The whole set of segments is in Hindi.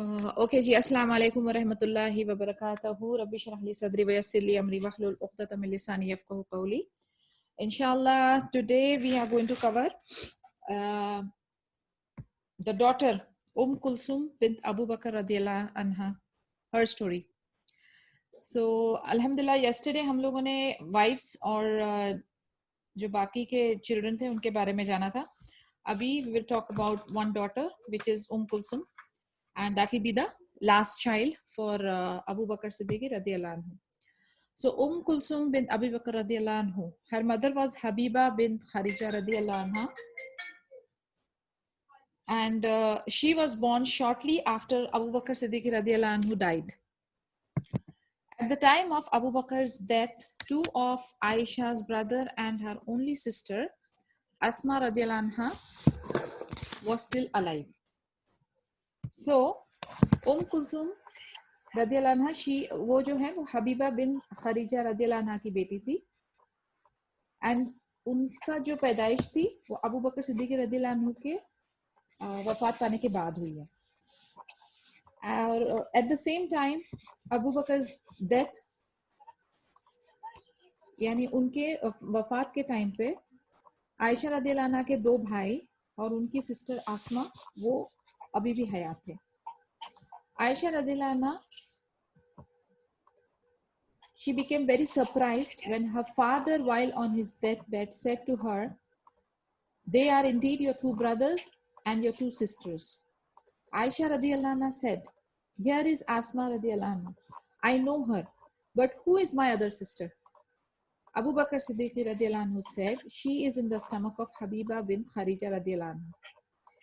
ओके जी, अस्सलाम वालेकुम व रहमतुल्लाहि व बरकातहू। रब्बि इश्रह ली सदरी व यस्सिर ली अमरी वहलुल उक़दतम मिन लिसानी यफ़क़हू क़ौली। Inshallah, today we are going to cover uh, the daughter Kulsum bint Abu Bakr radiyallahu anha, her story. So alhamdulillah, yesterday हम लोगों ने wives और जो बाकी के children थे उनके बारे में जाना था. अभी we will talk about one daughter which is Kulsum, and that will be the last child for Abu Bakr Siddiq radiyallahu anhu. So Kulsum bint Abu Bakr radiyallahu anhu, her mother was Habiba bint Kharija radiyallahu anha, and she was born shortly after Abu Bakr Siddiq radiyallahu anhu died. At the time of Abu Bakr's death, two of Aisha's brother and her only sister Asma radiyallahu anha was still alive. So Kulsum रदियल्लाहु अन्हा वो जो है वो हबीबा बिन खरीजा रदियल्लाहु अन्हा की बेटी थी, एंड उनका जो पैदाइश थी वो अबू बकर सिद्दीक रदियल्लाहु अन्हु के वफात पाने के बाद हुई है. और at the same time Abu Bakr death, यानी उनके वफात के टाइम पे आयशा रदियल्लाहु अन्हा के दो भाई और उनकी सिस्टर आसमा वो अभी भी हयात थे. आयशा रदियल्लाहु अन्हा, she became very surprised when her father, while on his deathbed, said to her, "They are indeed your two brothers and your two sisters." Aisha radiallahu anha said, "Here is Asma radiallahu anha. I know her, but who is my other sister?" Abu Bakr Siddiq radiallahu anhu said, "She is in the stomach of Habiba bint Kharija radiallahu anha.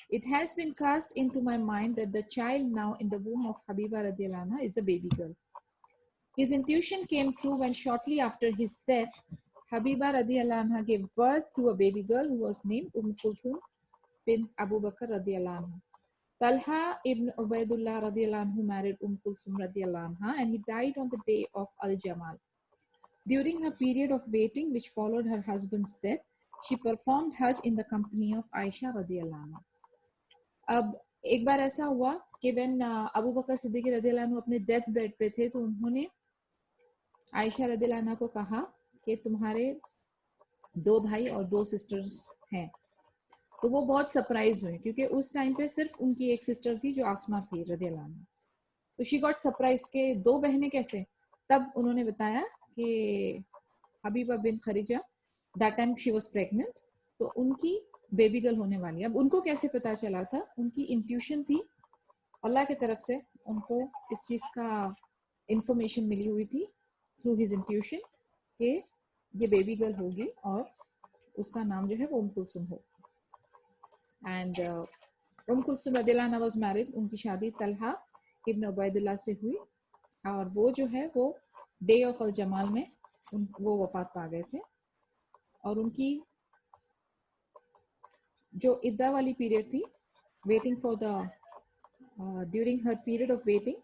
It has been cast into my mind that the child now in the womb of Habiba radiallahu anha is a baby girl." His intuition came true when shortly after his death, Habiba radiallahu anha gave birth to a baby girl who was named Kulthum bin Abu Bakr radiallahu anha. Talha ibn Ubaidullah radiallahu anhu married Kulthum radiallahu anha, and he died on the day of Al-Jamal. During her period of waiting which followed her husband's death, she performed Hajj in the company of Aisha radiallahu anha. अब एक बार ऐसा हुआ कि when अबू बकर सिद्दीक रदियल्लाहु अन्हु अपने डेथ बेड पे थे तो उन्होंने आयशा रदियल्लाहु अन्हा को कहा कि तुम्हारे दो भाई और दो सिस्टर्स हैं. तो वो बहुत सरप्राइज हुए क्योंकि उस टाइम पे सिर्फ उनकी एक सिस्टर थी जो आसमा थी रदियल्लाहु अन्हा. तो शी गॉट सरप्राइज के दो बहनें कैसे. तब उन्होंने बताया कि Habiba bin Kharija, that time she was pregnant, तो उनकी बेबी गर्ल होने वाली. अब उनको कैसे पता चला था? उनकी इंट्यूशन थी, अल्लाह की तरफ से उनको इस चीज का इंफॉर्मेशन मिली हुई थी थ्रू हिज इंट्यूशन कि ये बेबी गर्ल होगी और उसका नाम जो है वो कुलसुम हो. एंड कुलसुम रदियल्लाहु अन्हा वाज मैरिड, उनकी शादी तलहा इब्न उबैदुल्लाह से हुई और वो जो है वो डे ऑफ अल जमाल में वो वफात पा गए थे. और उनकी जो इद्दा वाली पीरियड थी, waiting for the during her period of waiting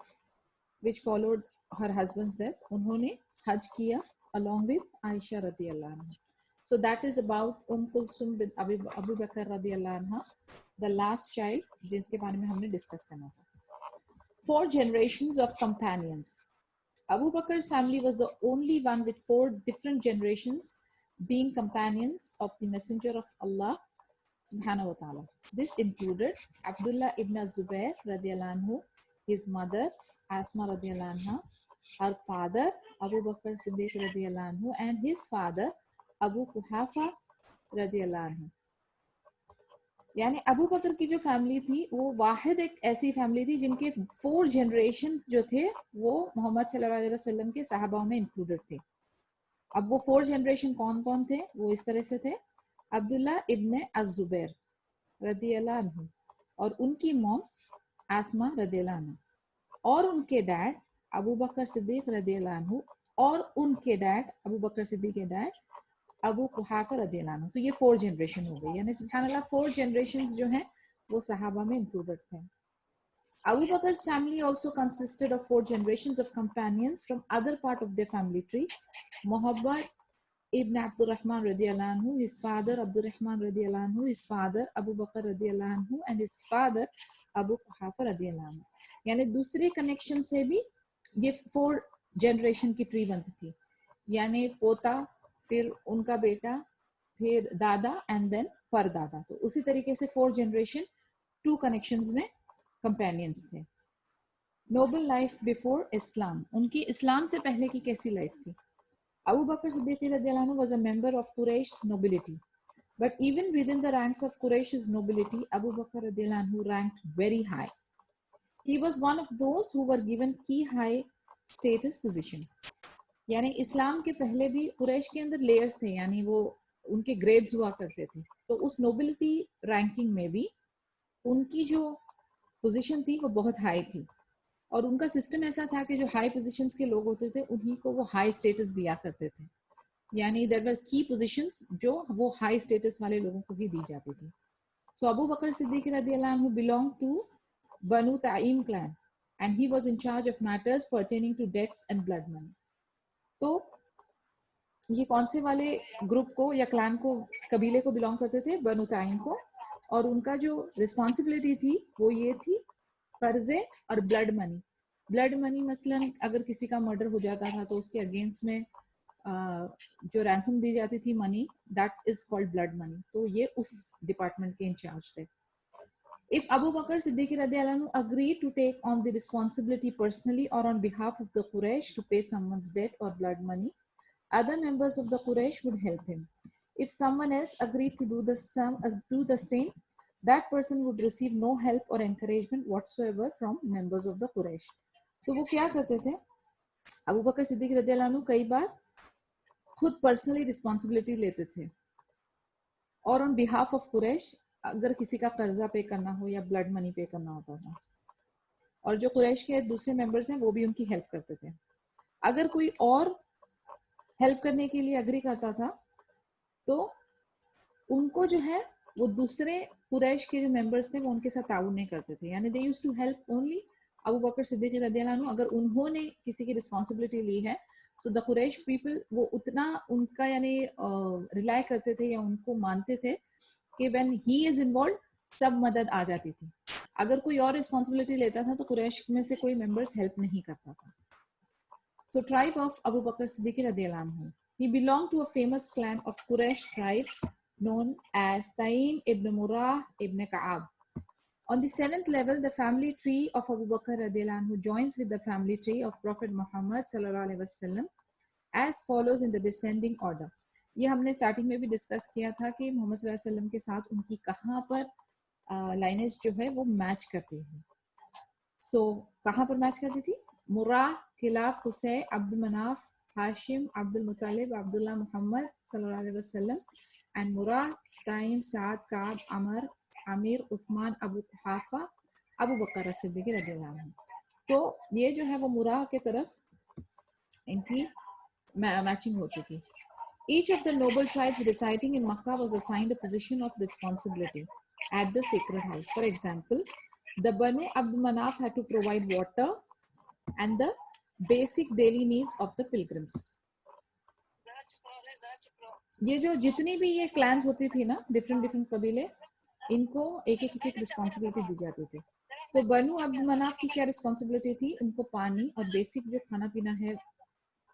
which followed her husband's death, उन्होंने हज किया along with Aisha radiyallahu anha. So that is about Kulsum bin Abu Bakr radiyallahu anha, the last child जिसके बारे में हमने डिस्कस करना था. 4 generations of companions. Abu Bakr's family was the only one with 4 different generations being companions of the Messenger of Allah subhanahu wa ta'ala. This included Abdullah ibn Zubair radiyallahu anhu, his mother Asma radiyallahu anha, her father Abu Bakr Siddiq radiyallahu anhu, and his father Abu Quhafa radiyallahu anhu. यानी अबू बकर की जो फैमिली थी वो वाहिद एक ऐसी फैमिली थी जिनके 4 जनरेशन जो थे वो मोहम्मद सल्लल्लाहु अलैहि वसल्लम के सहाबा में इंक्लूडेड थे. अब वो 4 जनरेशन कौन कौन थे? वो इस तरह से थे: अब्दुल्ला इब्न अज़ुबैर रदियल्लाहु अन्हु और उनकी मॉम आसमा रदियल्लाहु अन्हा, और उनके डैड अबू बकर सिद्दीक रदियल्लाहु अन्हु, और उनके डैड अबू बकर सिद्दीक के डैड अबू कुहाफा रदियल्लाहु अन्हु. तो ये 4 जनरेशन हो गई, यानी सुब्हानअल्लाह 4 जनरेशंस जो हैं वो सहाबा में इंक्लूडेड थे. Abu Bakr's family also consisted of 4 generations of companions from other part of their family tree. Muhammad ibn Abdurrahman radiyallahu anhu, his father Abdurrahman radiyallahu anhu, his father Abu Bakr radiyallahu anhu, and his father Abu Quhafa radiyallahu anhu. यानी दूसरे कनेक्शन से भी ये 4 जनरेशन की ट्री बनती थी, यानी पोता, फिर उनका बेटा, फिर दादा एंड देन परदादा। तो उसी तरीके से 4 जनरेशन 2 कनेक्शंस में कंपेनियंस थे। नोबल लाइफ बिफोर इस्लाम, उनकी इस्लाम से पहले की कैसी लाइफ थी? Abu Bakr Siddiq radiallahu anhu was a member of Quraysh's nobility. But even within the ranks of Quraysh's nobility, Abu Bakr radiallahu anhu ranked very high. He was one of those who were given key high status position. यानी इस्लाम के पहले भी कुरैश के अंदर लेयर्स थे, यानी वो उनके ग्रेड्स हुआ करते थे। तो उस नोबिलिटी रैंकिंग में भी उनकी जो पोजीशन थी वो बहुत हाई थी, और उनका सिस्टम ऐसा था कि जो हाई पोजीशंस के लोग होते थे उन्हीं को वो हाई स्टेटस दिया करते थे, यानी देयर वर की पोजीशंस जो वो हाई स्टेटस वाले लोगों को ही दी जाती थी। सो अबू बकर सिद्दीक रदियल्लाहु अन्हु belong to Banu Taim clan and he was in charge of matters pertaining to debts and blood money. तो ये कौन से वाले ग्रुप को या क्लैन को, कबीले को बिलोंग करते थे? बनु ताइम को। और उनका जो रिस्पॉन्सिबिलिटी थी वो ये थी कर्जे और ब्लड मनी। ब्लड मनी मसलन अगर किसी का मर्डर हो जाता था तो उसके अगेंस्ट में जो रैंसम दी जाती थी money, that is called blood money. तो ये उस डिपार्टमेंट के इंचार्ज थे। If Abu Bakr Siddiq radiallahu anhu agreed to take on the responsibility personally or on behalf of the Quraysh to pay someone's debt or blood money, other members of the Quraysh would help him. If someone else agreed to do the same, that person would receive no help or encouragement whatsoever from members of the Quraysh. तो वो क्या करते थे? अबू बकर सिद्दीक रदियल्लाहु अन्हु कई बार खुद पर्सनली रिस्पॉन्सिबिलिटी लेते थे, और ऑन बिहाफ ऑफ कुरैश अगर किसी का कर्जा पे करना हो या ब्लड मनी पे करना होता था, और जो कुरैश के दूसरे मेंबर्स हैं वो भी उनकी हेल्प करते थे। अगर कोई और हेल्प करने के लिए अग्री करता था तो उनको जो है वो दूसरे कुरैश के जो मेंबर्स थे वो उनके साथ ताउन नहीं करते थे, यानी they used to help only Abu Bakr Siddiq रदियल्लाहु अन्हु। अगर उन्होंने किसी की रिस्पॉन्सिबिलिटी ली है, सो द कुरैश पीपल वो उतना उनका यानी रिलाय करते थे या उनको मानते थे कि व्हेन ही इज इन्वॉल्व सब मदद आ जाती थी। अगर कोई और रिस्पॉन्सिबिलिटी लेता था तो कुरैश में से कोई मेंबर्स हेल्प नहीं करता था। सो tribe of Abu Bakr Siddiq रदियल्लाहु अन्हु, he belonged to a famous clan of Quraysh tribe known as Taim ibn Murrah ibn Ka'ab. On the 7th level, the family tree of Abu Bakr radiallahu anhu joins with the family tree of Prophet Muhammad sallallahu alaihi wasallam as follows in the descending order. ये हमने स्टार्टिंग में भी डिस्कस किया था कि मोहम्मद सल्लल्लाहु अलैहि वसल्लम के साथ उनकी कहाँ पर लाइनेज जो है वो मैच करती है। सो कहाँ पर मैच करती थी? मुर्राह, किलाब, कुसै, अब्दुल मनाफ, हाशिम, अब्दुल मुतालिब, अब्दुल्ला, मोहम्मद सल्लल्लाहु अलैहि वसल्लम and Murrah, time, Saad, carb, Amar, Aamir, Usman, Abu कुहाफा, Abu Bakr Siddique रज़ियल्लाहु अन्हु। तो ये जो है वो मुर्राह के तरफ इनकी मैचिंग होती थी। Each of the noble tribes residing in Makkah was assigned a position of responsibility at the sacred house. For example, the Banu Abd Manaf had to provide water and the basic daily needs of the pilgrims. ये जो जितनी भी ये क्लैंस होती थी ना, डिफरेंट कबीले, इनको एक एक रिस्पॉन्सिबिलिटी दी जाती थी। तो बनु अब्द मनाफ की क्या रिस्पॉन्सिबिलिटी थी? उनको पानी और बेसिक जो खाना पीना है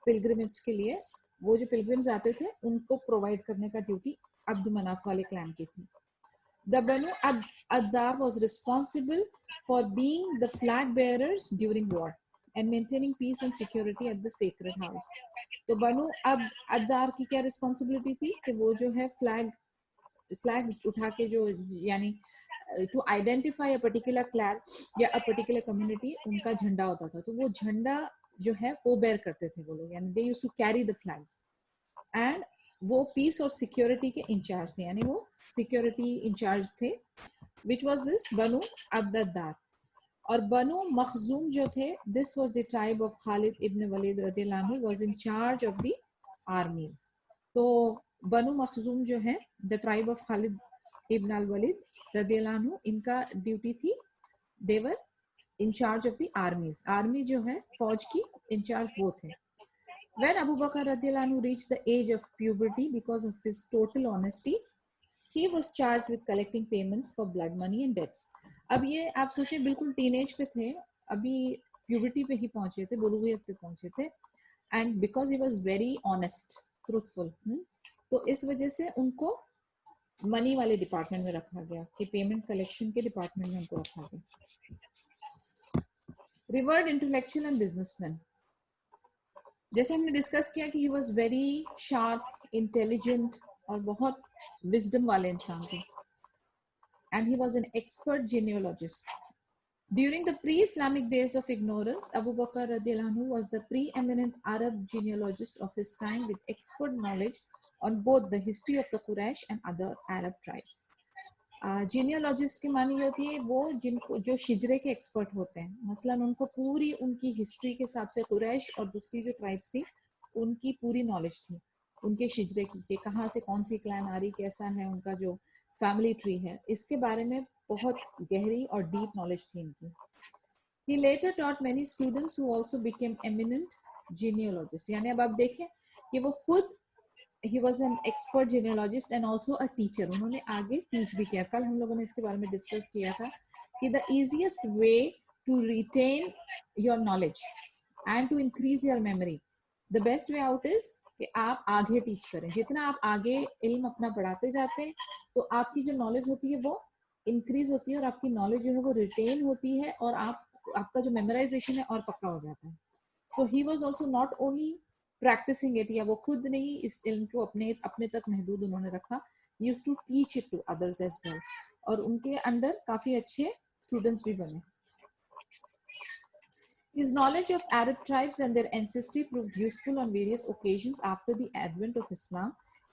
पिलग्रिमेज के लिए, वो जो पिलग्रिम्स आते थे उनको प्रोवाइड करने का ड्यूटी अब्द मनाफ वाले क्लैन की थी। The Banu Addar was responsible for being the flag bearers during war and maintaining peace and security at the sacred house. तो बनु अद्दार की क्या रिस्पॉन्सिबिलिटी थी कि वो जो है फ्लैग उठा के जो यानी to identify a particular clan या अ पर्टिकुलर कम्युनिटी, उनका झंडा होता था, तो वो झंडा जो है वो बेयर करते थे वो लोग, यानी they used to carry the flags. And वो पीस और सिक्योरिटी के इंचार्ज थे, यानी वो सिक्योरिटी इंचार्ज थे, विच वाज दिस बनु अब्ददार। और बनु मखजूम जो थे, this was the tribe of Khalid ibn Walid रदियल्लाहु अन्हु was in charge of the armies. तो बनु मखजूम जो है the tribe of Khalid ibn al Walid रदियल्लाहु अन्हु, इनका ड्यूटी थी, दे वर in charge of the armies. Army जो है फौज की इंचार्ज वो थे। When Abu Bakr radiallahu anhu reached the age of puberty, because of his total honesty, he was charged with collecting payments for blood money and debts. अब ये आप सोचें बिल्कुल टीनेज पे थे, अभी प्यूबर्टी पे ही पहुंचे थे, बुलूगियत पे पहुंचे थे, and because he was very honest, truthful, तो इस वजह से उनको मनी वाले डिपार्टमेंट में रखा गया, कि पेमेंट कलेक्शन के डिपार्टमेंट में उनको रखा गया। रिवर्ड इंटेलेक्चुअल एंड बिजनेसमैन, जैसे हमने डिस्कस किया कि he was very sharp, intelligent और बहुत विजडम वाले इंसान थे, and he was an expert genealogist. During the pre-Islamic days of ignorance, Abu Bakr radiallahu anhu was the preeminent Arab genealogist of his time with expert knowledge on both the history of the Quraysh and other Arab tribes. जीनियोलॉजिस्ट की मानी होती है वो जिनको जो शिजरे के एक्सपर्ट होते हैं, मसलन उनको पूरी उनकी हिस्ट्री के हिसाब से कुरैश और दूसरी जो ट्राइब्स थी उनकी पूरी नॉलेज थी उनके शिजरे की, कि कहाँ से कौन सी क्लैन आ रही, कैसा है उनका जो फैमिली ट्री है, इसके बारे में बहुत गहरी और डीप नॉलेज थी इनकी. He later taught many students who also became eminent genealogists. यानी अब आप देखें कि वो खुद he was an expert genealogist and also a teacher. उन्होंने आगे teach भी किया. कल हम लोगों ने इसके बारे में डिस्कस किया था कि the easiest way to retain your knowledge and to increase your memory, the best way out is कि आप आगे टीच करें. जितना आप आगे इल्म अपना बढ़ाते जाते हैं तो आपकी जो नॉलेज होती है वो इंक्रीज होती है और आपकी नॉलेज जो है वो रिटेन होती है और आपका जो मेमोराइजेशन है और पक्का हो जाता है. So he was also not only practicing it, या वो खुद नहीं इस इल्म को अपने तक महदूद उन्होंने रखा, used to teach it to others as well, और उनके अंडर काफी अच्छे स्टूडेंट्स भी बने. His knowledge of Arab tribes and their ancestry proved useful on various occasions after the advent of Islam,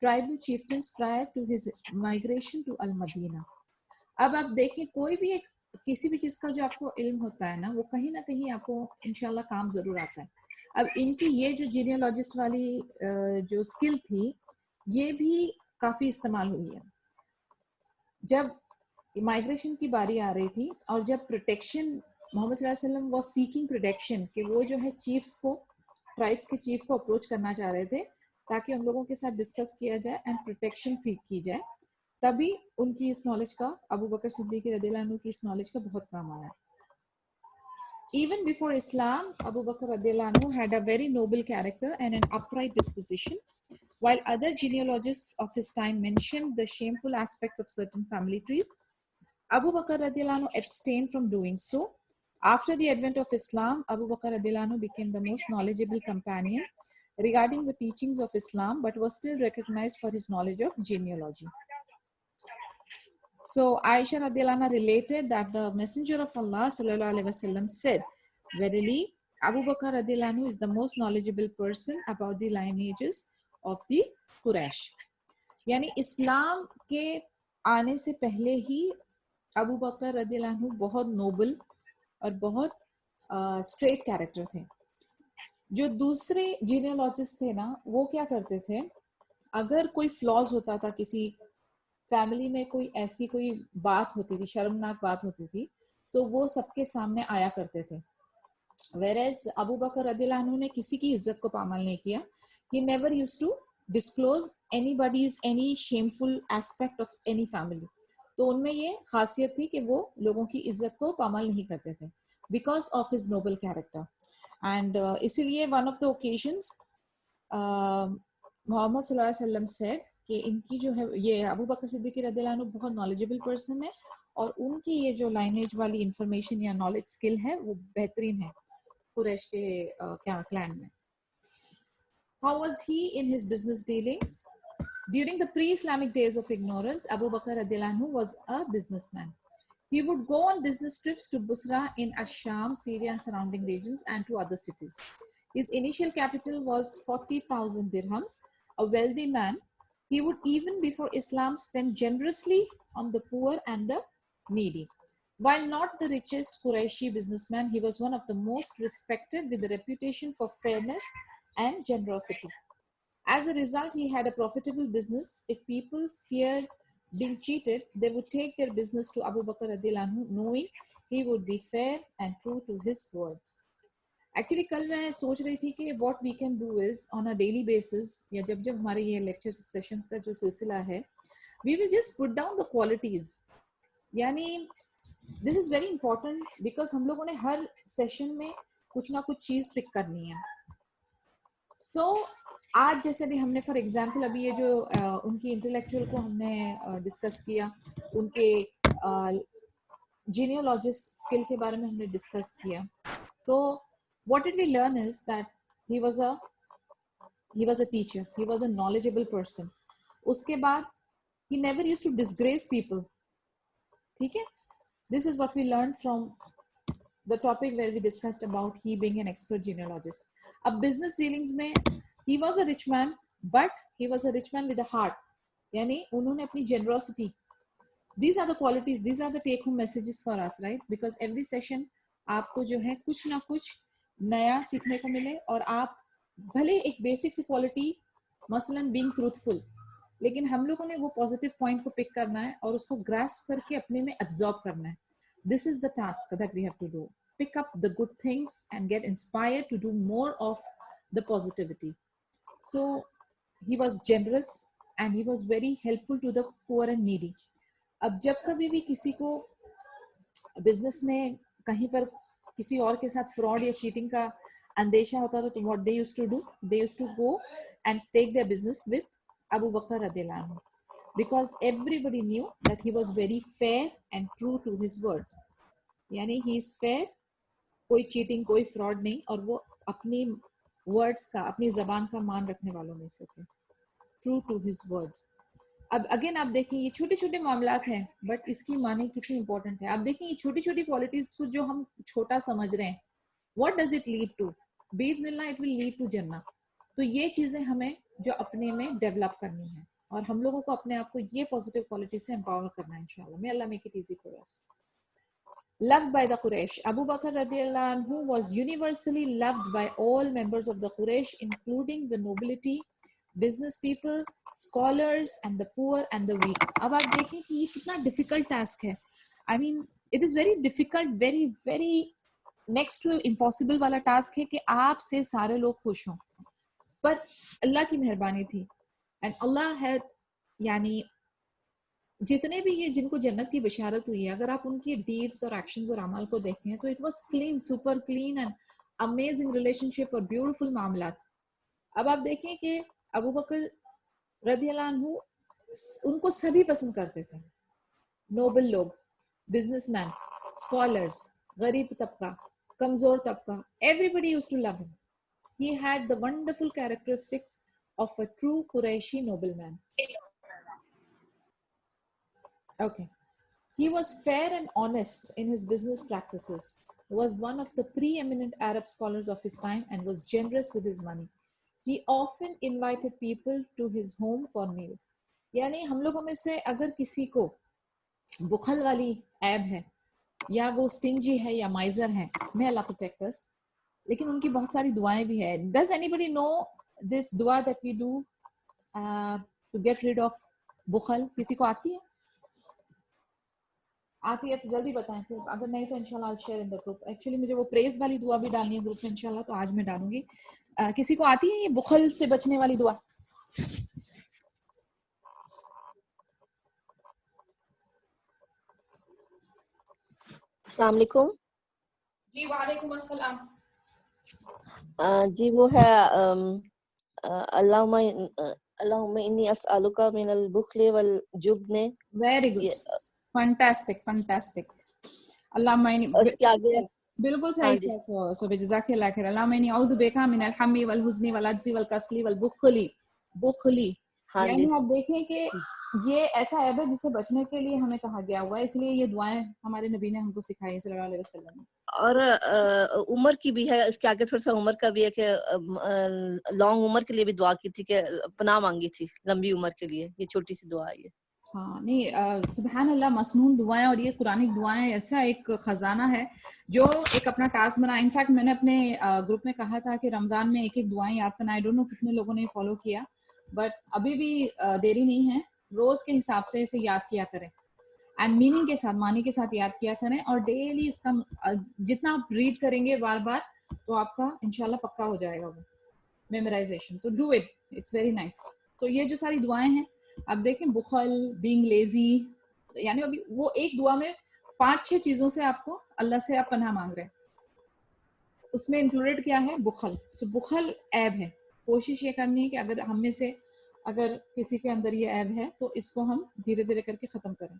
tribal chieftains prior to his migration to Al-Madinah. अब आप देखें कोई भी एक किसी भी चीज का जो आपको इल्म होता है ना वो कहीं ना कहीं आपको इंशाल्लाह काम जरूर आता है. अब इनकी ये जो जीनियोलॉजिस्ट वाली जो स्किल थी ये भी काफी इस्तेमाल हुई है. जब माइग्रेशन की बारी आ रही थी और जब प्रोटेक्शन मोहम्मद सल्लल्लाहु अलैहि वसल्लम वाज सीकिंग प्रोटेक्शन, कि वो जो है चीफ्स को, ट्राइब्स के चीफ को अप्रोच करना चाह रहे थे ताकि उन लोगों के साथ डिस्कस किया जाए एंड प्रोटेक्शन सीख की जाए, तभी उनकी इस नॉलेज का, अबू बकर सिद्दीक रदियल्लाहु अन्हु की इस नॉलेज का बहुत काम आया. Even before Islam, Abu Bakr radiallahu anhu had a very noble character and an upright disposition. While other genealogists of his time mentioned the shameful aspects of certain family trees, Abu Bakr radiallahu anhu abstained from doing so. After the advent of Islam, Abu Bakr radiallahu anhu became the most knowledgeable companion regarding the teachings of Islam, but was still recognized for his knowledge of genealogy. So Aisha radiallahu anha related that the Messenger of Allah sallallahu alaihi wasallam said, "Verily, Abu Bakr radiallahu anhu is the most knowledgeable person about the lineages of the Quraysh." यानी इस्लाम के आने से पहले ही अबू बकर रदियल्लाहु अन्हु बहुत नोबल और बहुत स्ट्रेट कैरेक्टर थे. जो दूसरे जीनियोलॉजिस्ट थे ना वो क्या करते थे, अगर कोई फ्लॉज होता था किसी फैमिली में, कोई ऐसी कोई बात होती थी, शर्मनाक बात होती थी, तो वो सबके सामने आया करते थे. Whereas अबू बकर रदियल्लाहु अन्हु ने किसी की इज्जत को पामाल नहीं किया. He never used to disclose anybody's any shameful aspect of any family. तो उनमें ये खासियत थी कि वो लोगों की इज्जत को पामाल नहीं करते थे because of his noble character. And इसीलिए one of the occasions Mohammad सल्लल्लाहु अलैहि वसल्लम said कि इनकी जो है ये अबू बकर सिद्दीक रदियल्लाहु अन्हु बहुत नॉलेजेबल पर्सन है और उनकी ये जो लाइनेज वाली इंफॉर्मेशन या नॉलेज स्किल है वो बेहतरीन है कुरैश के क्लैन में. How was he in his business dealings? During the pre-Islamic days of ignorance, Abu Bakr radiallahu anhu was a businessman. He would go on business trips to Busra in Asham, Syria and surrounding regions, and to other cities. His initial capital was 40,000 dirhams. A wealthy man, he would even before Islam spend generously on the poor and the needy. While not the richest Quraishi businessman, he was one of the most respected with a reputation for fairness and generosity. As a result, he had a profitable business. If people feared being cheated, they would take their business to Abu Bakr radiallahu anhu, knowing he would be fair and true to his words. Actually कल मैं सोच रही थी कि what we can do is on a daily basis, या जब जब हमारे ये लेक्चर सेशंस का जो सिलसिला है we will just put down the qualities. यानी this is very important because हम लोगों ने हर सेशन में कुछ ना कुछ चीज पिक करनी है. So आज जैसे भी हमने फॉर एग्जाम्पल अभी ये जो उनकी इंटेलेक्चुअल को हमने डिस्कस किया, उनके genealogist skill के बारे में हमने डिस्कस किया. तो what did we learn is that he was a teacher, he was a knowledgeable person. उसके बाद he never used to disgrace people. ठीक है, this is what we learned from the topic where we discussed about he being an expert genealogist. अब business dealings में he was a rich man, but he was a rich man with a heart. यानी उन्होंने अपनी generosity, these are the qualities, these are the take home messages for us, right? Because every session आपको जो है कुछ ना कुछ नया सीखने को मिले, और आप भले एक बेसिक सी क्वालिटी मसलन being truthful, लेकिन हम लोगों ने वो पॉजिटिव पॉइंट को पिक करना है और उसको ग्रास्प करके अपने में एब्जॉर्ब करना है. This is the task that we have to do. Pick up the good things and get inspired to do more of the positivity. So he was generous and he was very helpful to the poor and needy. अब जब कभी भी किसी को बिजनेस में कहीं पर किसी और के साथ फ्रॉड या चीटिंग का अंदेशा होता था, तो what they used to do, they used to go and stake their business with Abu Bakr रदियल्लाहु अन्हु, because everybody knew that he was very fair and true to his words. यानी he is fair, कोई चीटिंग कोई फ्रॉड नहीं, और वो अपनी वर्ड्स का, अपनी जबान का मान रखने वालों में से थे. True to his words. अब अगेन आप देखें, ये छोटे छोटे मामलात हैं, बट इसकी माने कितनी इंपॉर्टेंट है. आप देखें ये छोटी छोटी क्वालिटीज को जो हम छोटा समझ रहे हैं, what does it lead to? बिइज़्निल्लाह इट विल लीड टू जन्नत. तो ये चीजें हमें जो अपने में डेवलप करनी है, और हम लोगों को अपने आप को ये पॉजिटिव क्वालिटी से एम्पावर करना है इंशाल्लाह. May Allah make it easy for us. Loved by the Quraysh. Abu Bakr radiallahu anhu was universally loved by all members of the Quraysh, including the nobility, business people, scholars, and the poor and the weak. अब आप देखें कि ये कितना difficult task है. I mean, it is very difficult, very very next to impossible वाला task है कि आपसे सारे लोग खुश हों. पर अल्लाह की मेहरबानी थी, and Allah had, यानी जितने भी ये जिनको जन्नत की बशारत हुई है, अगर आप उनकी डीड्स और एक्शंस और अमल को देखें तो it was clean, super clean and amazing relationship और ब्यूटीफुल मामलात. अब आप देखें कि अबू बकर रदियल्लाहु अन्हु, उनको सभी पसंद करते थे. नोबल लोग, बिजनेसमैन, स्कॉलर्स, गरीब तबका, कमजोर तबका, everybody used to love him. He had the wonderful characteristics of a true Quraishi nobleman. Okay. He was fair and honest in his business practices, was one of the preeminent Arab scholars of his time, and was generous with his money. He often invited people to his home for meals. यानी हम लोगों में से अगर किसी को बुखल वाली ऐब है, या वो स्टिंजी है या माइजर है, may Allah protect us, लेकिन उनकी बहुत सारी दुआएं भी है. Does anybody know this दुआ that we do to get rid of बुखल? किसी को आती है? आती है तो जल्दी बताएं, फिर अगर नहीं तो इंशाल्लाह I'll share in the group. Actually मुझे वो प्रेज वाली दुआ भी डालनी है ग्रुप में इंशाल्लाह, तो आज मैं डालूंगी. किसी को आती है ये बुखल से बचने वाली दुआ? अस्सलाम वालेकुम. जी वालेकुम अस्सलाम. जी वो है अल्लाहुम्मा इन्नी अस्अलुका मिनल बुखली वल जुब्न. Very good, fantastic fantastic. अल्लाहुम्मा इन्नी, उसके आगे बिल्कुल सही है. सो जज़ाकल्लाह खैर. अल्लाहुम्मा इन्नी औज़ु बिका मिनल हम्मी वल हुज़्नी वल अज्ज़ी वल कसली वल बुखली. बुखली यानी आप देखें कि ये ऐसा ऐब है जिससे बचने के लिए हमें कहा गया हुआ है, इसलिए ये दुआएं हमारे नबी ने हमको सिखाई सल्लल्लाहु अलैहि वसल्लम. और उम्र की भी है, इसके आगे थोड़ा सा उम्र का भी है कि लॉन्ग उम्र के लिए भी दुआ की थी, कि पनाह मांगी थी लंबी उम्र के लिए. ये छोटी सी दुआ है ये. हाँ नहीं, सुबहान अल्लाह, मसनून दुआएं, और ये कुरानिक दुआएं ऐसा एक खजाना है जो एक अपना टास्क बना. इनफैक्ट मैंने अपने ग्रुप में कहा था कि रमजान में एक एक दुआएं याद करना. आई डोंट नो कितने लोगों ने फॉलो किया, बट अभी भी देरी नहीं है. रोज के हिसाब से इसे याद किया करें, एंड मीनिंग के साथ, मानी के साथ याद किया करें, और डेली इसका जितना आप रीड करेंगे बार बार, तो आपका इंशाल्लाह पक्का हो जाएगा वो मेमोराइजेशन. तो do it, it's very nice. तो ये जो सारी दुआएं हैं अब देखें बुखल, बीइंग लेजी, यानी अभी वो एक दुआ में 5-6 चीजों से आपको अल्लाह से आप पनाह मांग रहे हैं, उसमें इंक्लूडेड क्या है? बुखल। सो बुखल ऐब है। कोशिश ये करनी है कि अगर हम में से अगर किसी के अंदर ये ऐब है तो इसको हम धीरे धीरे करके खत्म करें।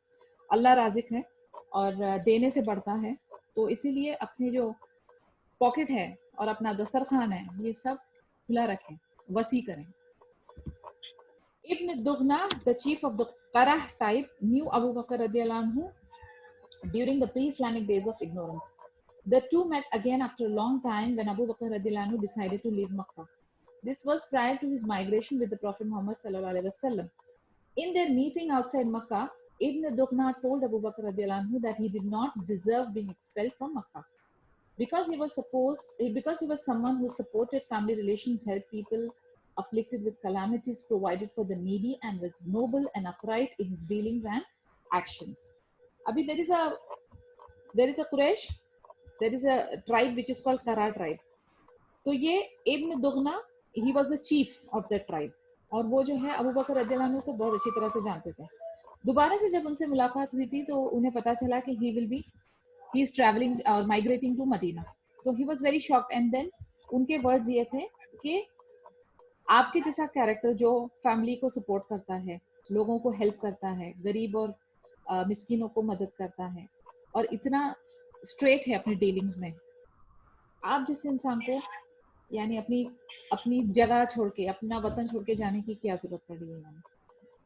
अल्लाह राजिक है और देने से बढ़ता है, तो इसीलिए अपने जो पॉकेट है और अपना दस्तरखान है ये सब खुला रखें, वसी करें। Ibn Dughna, the chief of the Qarah type, knew Abu Bakr radiallahu anhu during the pre-Islamic days of ignorance. The two met again after a long time when Abu Bakr radiallahu anhu decided to leave Makkah. This was prior to his migration with the Prophet Muhammad sallallahu alaihi wasallam. In their meeting outside Makkah, Ibn Dughna told Abu Bakr radiallahu anhu that he did not deserve being expelled from Makkah because he was someone who supported family relations, helped people afflicted with calamities, provided for the needy, and was noble and upright in his dealings and actions. Abhi there is a Quraysh, there is a tribe which is called Qara tribe. तो ये इब्न दुगना, he was the chief of that tribe, और वो जो है अबू बकर रज़ियल्लाहु अन्हु को बहुत अच्छी तरह से जानते थे। दोबारा से जब उनसे मुलाकात हुई थी तो उन्हें पता चला कि he is traveling or migrating to Medina. तो he was very shocked, and then उनके वर्ड्स ये थे कि आपके जैसा कैरेक्टर जो फैमिली को सपोर्ट करता है, लोगों को हेल्प करता है, गरीब और मिस्किनों को मदद करता है और इतना स्ट्रेट है अपनी डीलिंग्स में, आप जैसे इंसान को यानी अपनी जगह छोड़ के, अपना वतन छोड़ के जाने की क्या जरूरत पड़ी है।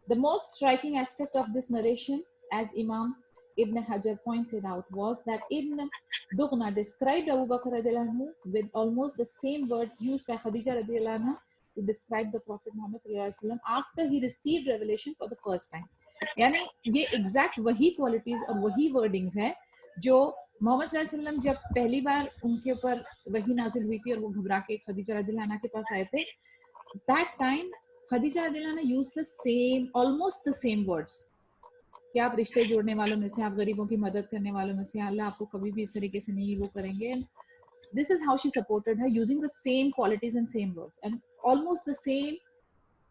The most striking aspect of this narration, as Imam Ibn Hajar pointed out, was that Ibn Dughna described Abu Bakr radiallahu anhu with almost the same words used by Khadija radiallahu anha to describe the Prophet Muhammad sallallahu alaihi wasallam after he received revelation for the first time. यानी ये एग्जैक्ट वही क्वालिटीज और वही वर्डिंग्स है जो मोहम्मद सल्लल्लाहु अलैहि वसल्लम जब पहली बार उनके ऊपर वही नाजिल हुई थी और वो घबरा के खदीजा रदियल्लाहु अन्हा के पास आए थे, दैट टाइम खदीजा रदियल्लाहु अन्हा used the same, almost the same words कि आप रिश्ते जोड़ने वालों में से, आप गरीबों की मदद करने वालों में से, अल्लाह आपको कभी भी इस तरीके से नहीं वो करेंगे। This is how she supported her using the same qualities and same words and almost the same.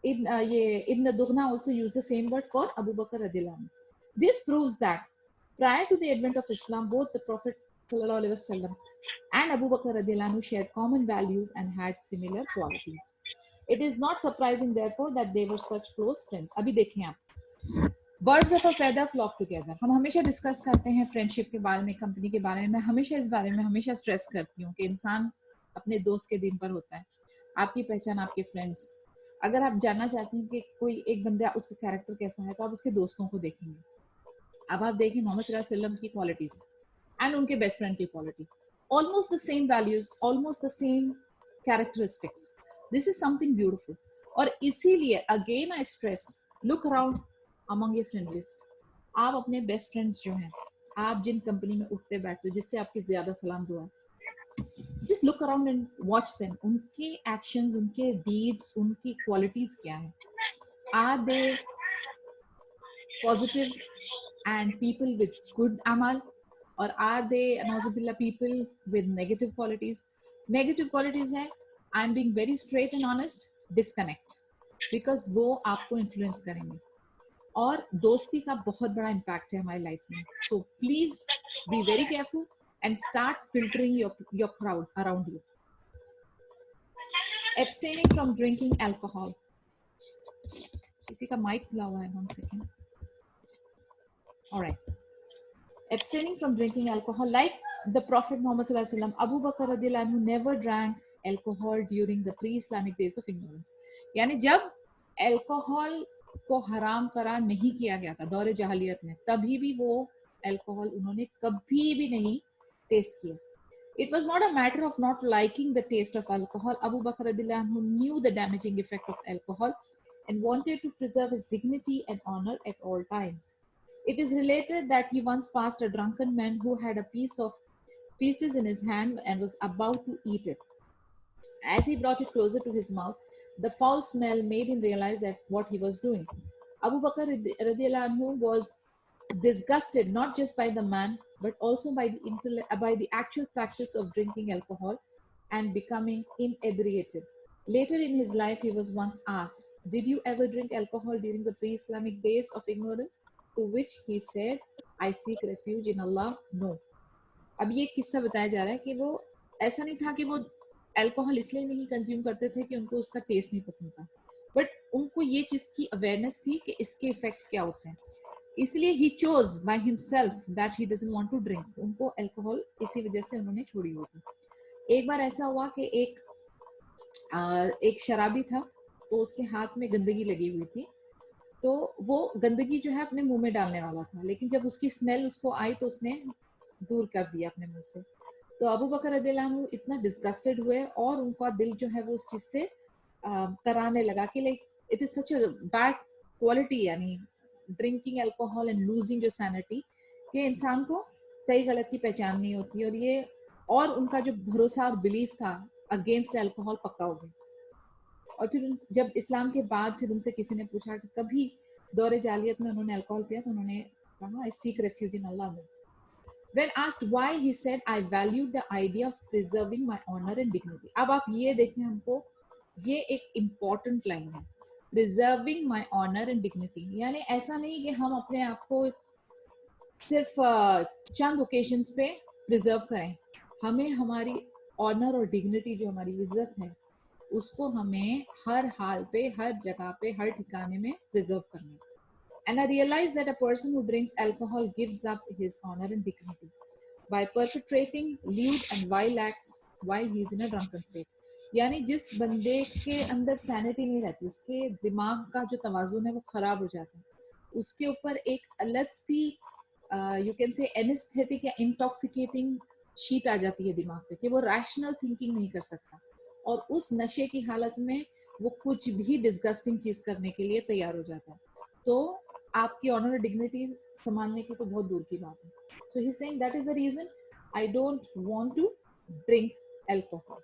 Ibn Dughna also used the same word for Abu Bakr radiallahu anhu. This proves that prior to the advent of Islam, both the Prophet sallallahu alaihi wasallam and Abu Bakr radiallahu anhu shared common values and had similar qualities. It is not surprising, therefore, that they were such close friends. अभी देखें आप, birds of a feather flock together. हम हमेशा डिस्कस करते हैं फ्रेंडशिप के बारे में, कंपनी के बारे में। मैं हमेशा इस बारे में हमेशा स्ट्रेस करती हूँ कि इंसान अपने दोस्त के दिन पर होता है। आपकी पहचान आपके फ्रेंड्स। अगर आप जानना चाहते हैं कि कोई एक बंदा उसका कैरेक्टर कैसा है तो आप उसके दोस्तों को देखेंगे। अब आप देखें मोहम्मद सल्लल्लाहु अलैहि वसल्लम की क्वालिटीज एंड उनके बेस्ट फ्रेंड की quality, almost the same values, almost the same characteristics. This is something beautiful. और इसीलिए again I stress, look around among your friend list. आप अपने बेस्ट फ्रेंड्स जो हैं, आप जिन कंपनी में उठते बैठते हो, जिससे आपकी ज्यादा सलाम दुआ, just look around and watch them. उनके actions, उनके deeds, उनकी qualities क्या है? Are they positive and people with good amal, or are they nauzubillah people with negative qualities? Negative qualities है I'm being very straight and honest, disconnect, because वो आपको influence करेंगे। और दोस्ती का बहुत बड़ा impact है हमारी life में। So please be very careful and start filtering your crowd around you. Abstaining from drinking alcohol. किसी का mic खुला हुआ है, 1 second. All right. Abstaining from drinking alcohol, like the Prophet Muhammad sallallahu alaihi wasallam, Abu Bakr radiallahu anhu never drank alcohol during the pre-Islamic days of ignorance. यानी जब alcohol को हराम करार नहीं किया गया था दौरे जहालियत में, तभी भी वो alcohol उन्होंने कभी भी नहीं टेस्ट किया। It was not a matter of not liking the taste of alcohol. Abu Bakr radiallahu anhu knew the damaging effect of alcohol and wanted to preserve his dignity and honor at all times. It is related that he once passed a drunken man who had a pieces in his hand and was about to eat it. As he brought it closer to his mouth, the foul smell made him realize that what he was doing. Abu Bakr radiallahu anhu was disgusted not just by the man but also by the actual practice of drinking alcohol and becoming inebriated. Later in his life, he was once asked, "Did you ever drink alcohol during the pre-Islamic days of ignorance?" To which he said, "I seek refuge in Allah, no." अब ये किस्सा बताया जा रहा है कि वो ऐसा नहीं था कि वो अल्कोहल इसलिए नहीं कंज्यूम करते थे कि उनको उसका टेस्ट नहीं पसंद था, बट उनको ये चीज की अवेयरनेस थी कि इसके इफेक्ट्स क्या होते हैं, इसलिए he chose by himself that he doesn't want to drink. उनको अल्कोहल इसी वजह से उन्होंने छोड़ी हुई थी। एक बार ऐसा हुआ कि एक शराबी था, तो उसके हाथ में गंदगी लगी हुई थी, तो वो गंदगी जो है अपने मुंह में डालने वाला था, लेकिन जब उसकी स्मेल उसको आई तो उसने दूर कर दिया अपने मुंह से। तो अबू बकर रदियल्लाहु अन्हु इतना डिस्गस्टेड हुए और उनका दिल जो है वो उस चीज से कराने लगा कि like it is such a bad quality, यानी drinking alcohol and losing your sanity, ये इंसान को सही गलत की पहचान नहीं होती। और उनका जो भरोसा और बिलीफ था अगेंस्ट अल्कोहल पक्का हो गया। और फिर जब इस्लाम के बाद फिर उनसे किसी ने पूछा कि कभी दौरे जालियत में उन्होंने अल्कोहल पिया, तो उन्होंने कहा, "आई seek refuge in Allah." When asked why, he said, "I valued the idea of preserving my honor and dignity." अब आप ये देखें, हमको ये एक इम्पॉर्टेंट लाइन है, preserving my honour and dignity. यानी ऐसा नहीं कि हम अपने आप को सिर्फ चंद ओकेजन्स पे प्रिजर्व करें, हमें हमारी ऑनर और डिग्निटी, जो हमारी इज्जत है, उसको हमें हर हाल पे, हर जगह पे, हर ठिकाने में प्रिजर्व करना है। And I realized that a person who drinks alcohol gives up his honor and dignity by perpetrating lewd and vile acts while he is in a drunken state. यानी जिस बंदे के अंदर सैनिटी नहीं रहती, उसके दिमाग का जो तवाजुन है वो खराब हो जाता है, उसके ऊपर एक अलग सी यू कैन से एनेस्थेटिक या इंटॉक्सिकेटिंग शीट आ जाती है दिमाग पे कि वो रैशनल थिंकिंग नहीं कर सकता, और उस नशे की हालत में वो कुछ भी डिस्गस्टिंग चीज करने के लिए तैयार हो जाता है। तो आपकी ऑनर और डिग्निटी संभालने की तो बहुत दूर की बात है। So he saying that is the reason I don't want to drink alcohol.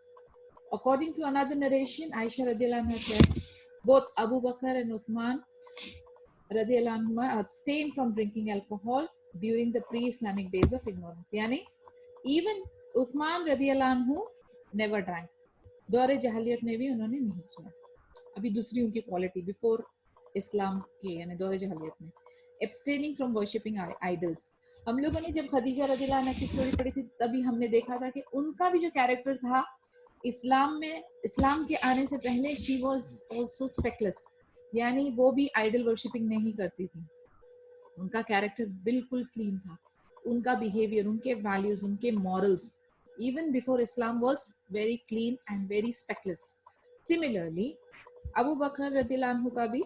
According to another narration, Aisha radiallahu anha said, both Abu Bakr and Uthman radiallahu anhu abstained from drinking alcohol during the pre-Islamic days of ignorance. यानी even Uthman radiallahu anhu never drank. दौरे जहालियत में भी उन्होंने नहीं किया। अभी दूसरी उनकी क्वालिटी बिफोर इस्लाम की, यानी दौरे जहालियत में, एब्सटेनिंग फ्रॉम वर्शिपिंग आइडल्स। हम लोगों ने जब खदीजा रज़ियल्लाहु अन्हा की स्टोरी पढ़ी थी, तभी हमने देखा था कि उनका भी जो कैरेक्टर था इस्लाम में, इस्लाम के आने से पहले, शी वाज आल्सो स्पेकलेस, यानी वो भी आइडल वर्शिपिंग नहीं करती थी। उनका कैरेक्टर बिल्कुल क्लीन था, उनका बिहेवियर, उनके वैल्यूज, उनके morals even before Islam was very clean and very speckless. Similarly, Abu Bakr radiallahu anhu ka bhi,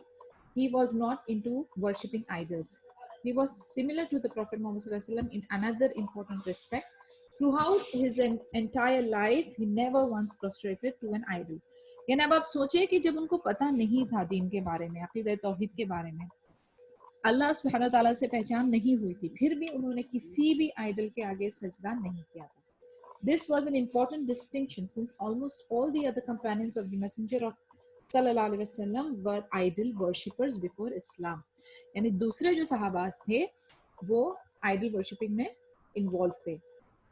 he was not into worshipping idols. He was similar to the Prophet Muhammad sallallahu alaihi wasallam in another important respect. Throughout his entire life, he never once prostrated to an idol. यानी अब आप सोचिए कि जब उनको पता नहीं था दीन के बारे में, अकीदा तौहीद के बारे में, अल्लाह सुब्हानहू व तआला से पहचान नहीं हुई थी, फिर भी उन्होंने किसी भी आइडल के आगे सजदा नहीं किया था। This was an important distinction since almost all the other companions of the Messenger of Sallallahu Alaihi Wasallam were idol worshippers before Islam. यानी दूसरे जो सहाबाज थे वो idol worshipping में involved थे।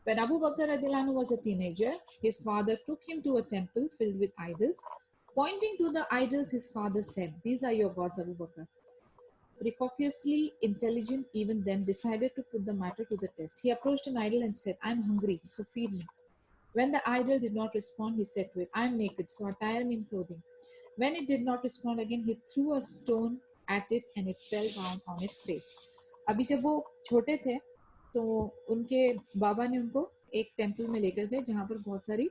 When Abu Bakr radiallahu anhu was a teenager, his father took him to a temple filled with idols. Pointing to the idols, his father said, "These are your gods, Abu Bakr." Precociously intelligent even then, decided to put the matter to the test. He approached an idol and said, "I am hungry, so feed me." When the idol did not respond, he said to it, "I am naked, so attire me in clothing." When it did not respond again, he threw a stone at it and it fell down on its face. अभी जब वो छोटे थे तो उनके बाबा ने उनको एक टेम्पल में लेकर गए जहाँ पर बहुत सारी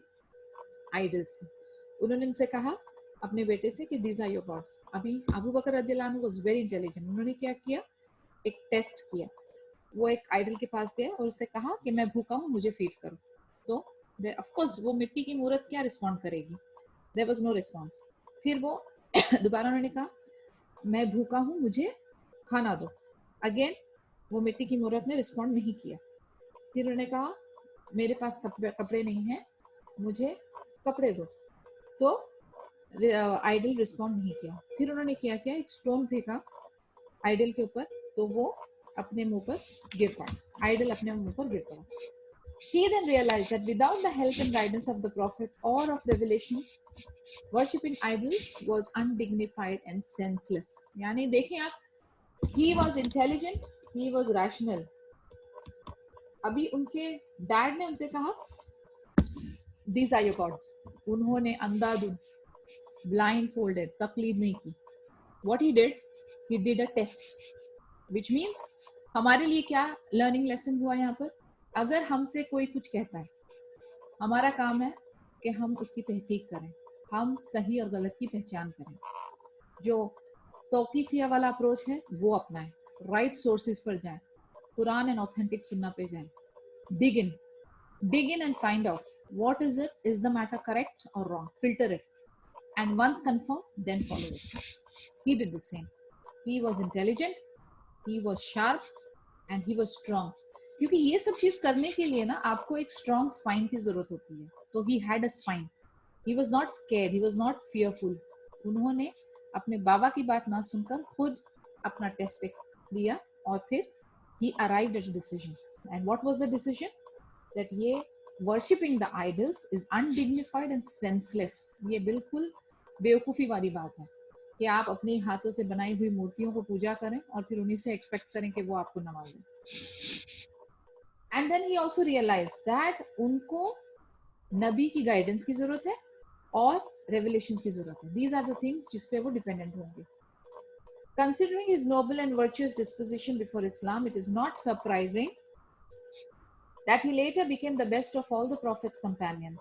आइडल्स थी। उन्होंने उनसे कहा अपने बेटे से कि दीज आर योर गॉड्स। अभी अबू बकर रदियल्लाहु अन्हु वाज वेरी इंटेलिजेंट। उन्होंने क्या किया, एक टेस्ट किया। वो एक आइडल के पास गया और उससे कहा कि मैं भूखा हूँ, मुझे फीड करो। तो ऑफ कोर्स वो मिट्टी की मूर्त क्या रिस्पॉन्ड करेगी, देयर वाज नो रिस्पॉन्स। फिर वो दोबारा उन्होंने कहा मैं भूखा हूँ, मुझे खाना दो। अगेन वो मिट्टी की मूर्त ने रिस्पॉन्ड नहीं किया। फिर उन्होंने कहा मेरे पास कपड़े नहीं हैं, मुझे कपड़े दो। तो आइडल रिस्पॉन्ड नहीं किया। फिर उन्होंने क्या किया, एक स्टोन फेंका आइडल के ऊपर, तो वो अपने मुंह पर गिर पड़ा, आइडल अपने मुंह पर गिर पड़ा। He then realized that without the help and guidance of the Prophet or of revelation, worshipping idols was undignified and senseless. यानी देखिए आप, he was intelligent, he was rational. अभी उनके डैड ने उनसे कहा, these are your gods. उन्होंने अंधाधुन, blindfolded, तकलीद नहीं की. What he did a test, which means हमारे लिए क्या learning lesson हुआ यहाँ पर? अगर हमसे कोई कुछ कहता है, हमारा काम है कि हम उसकी तहकीक करें, हम सही और गलत की पहचान करें, जो तौकीफिया वाला अप्रोच है वो अपनाएं, राइट सोर्सेज पर जाएं, कुरान एंड ऑथेंटिक सुन्ना पे जाएं, dig in and find out what is the matter correct or wrong, filter it, and once confirmed then follow it. He did the same. He was intelligent, he was sharp and he was strong. क्योंकि ये सब चीज करने के लिए ना आपको एक स्ट्रॉन्ग स्पाइन की जरूरत होती है. तो he had a spine. He was not scared, he was not fearful. उन्होंने अपने बाबा की बात ना सुनकर खुद अपना टेस्ट लिया और फिर he arrived at a decision. And what was the decision? That ये worshipping the idols is undignified and senseless. ये बिल्कुल बेवकूफ़ी वाली बात है कि आप अपने हाथों से बनाई हुई मूर्तियों को पूजा करें और फिर उन्हीं से एक्सपेक्ट करें कि वो आपको नवाजें. And then he also realized that उनको नबी की गाइडेंस की जरूरत है और रेवलेशंस की जरूरत है. These are the things जिस पे वो डिपेंडेंट होंगे. Considering his noble and virtuous disposition before Islam, it is not surprising that he later became the best of all the Prophet's companions.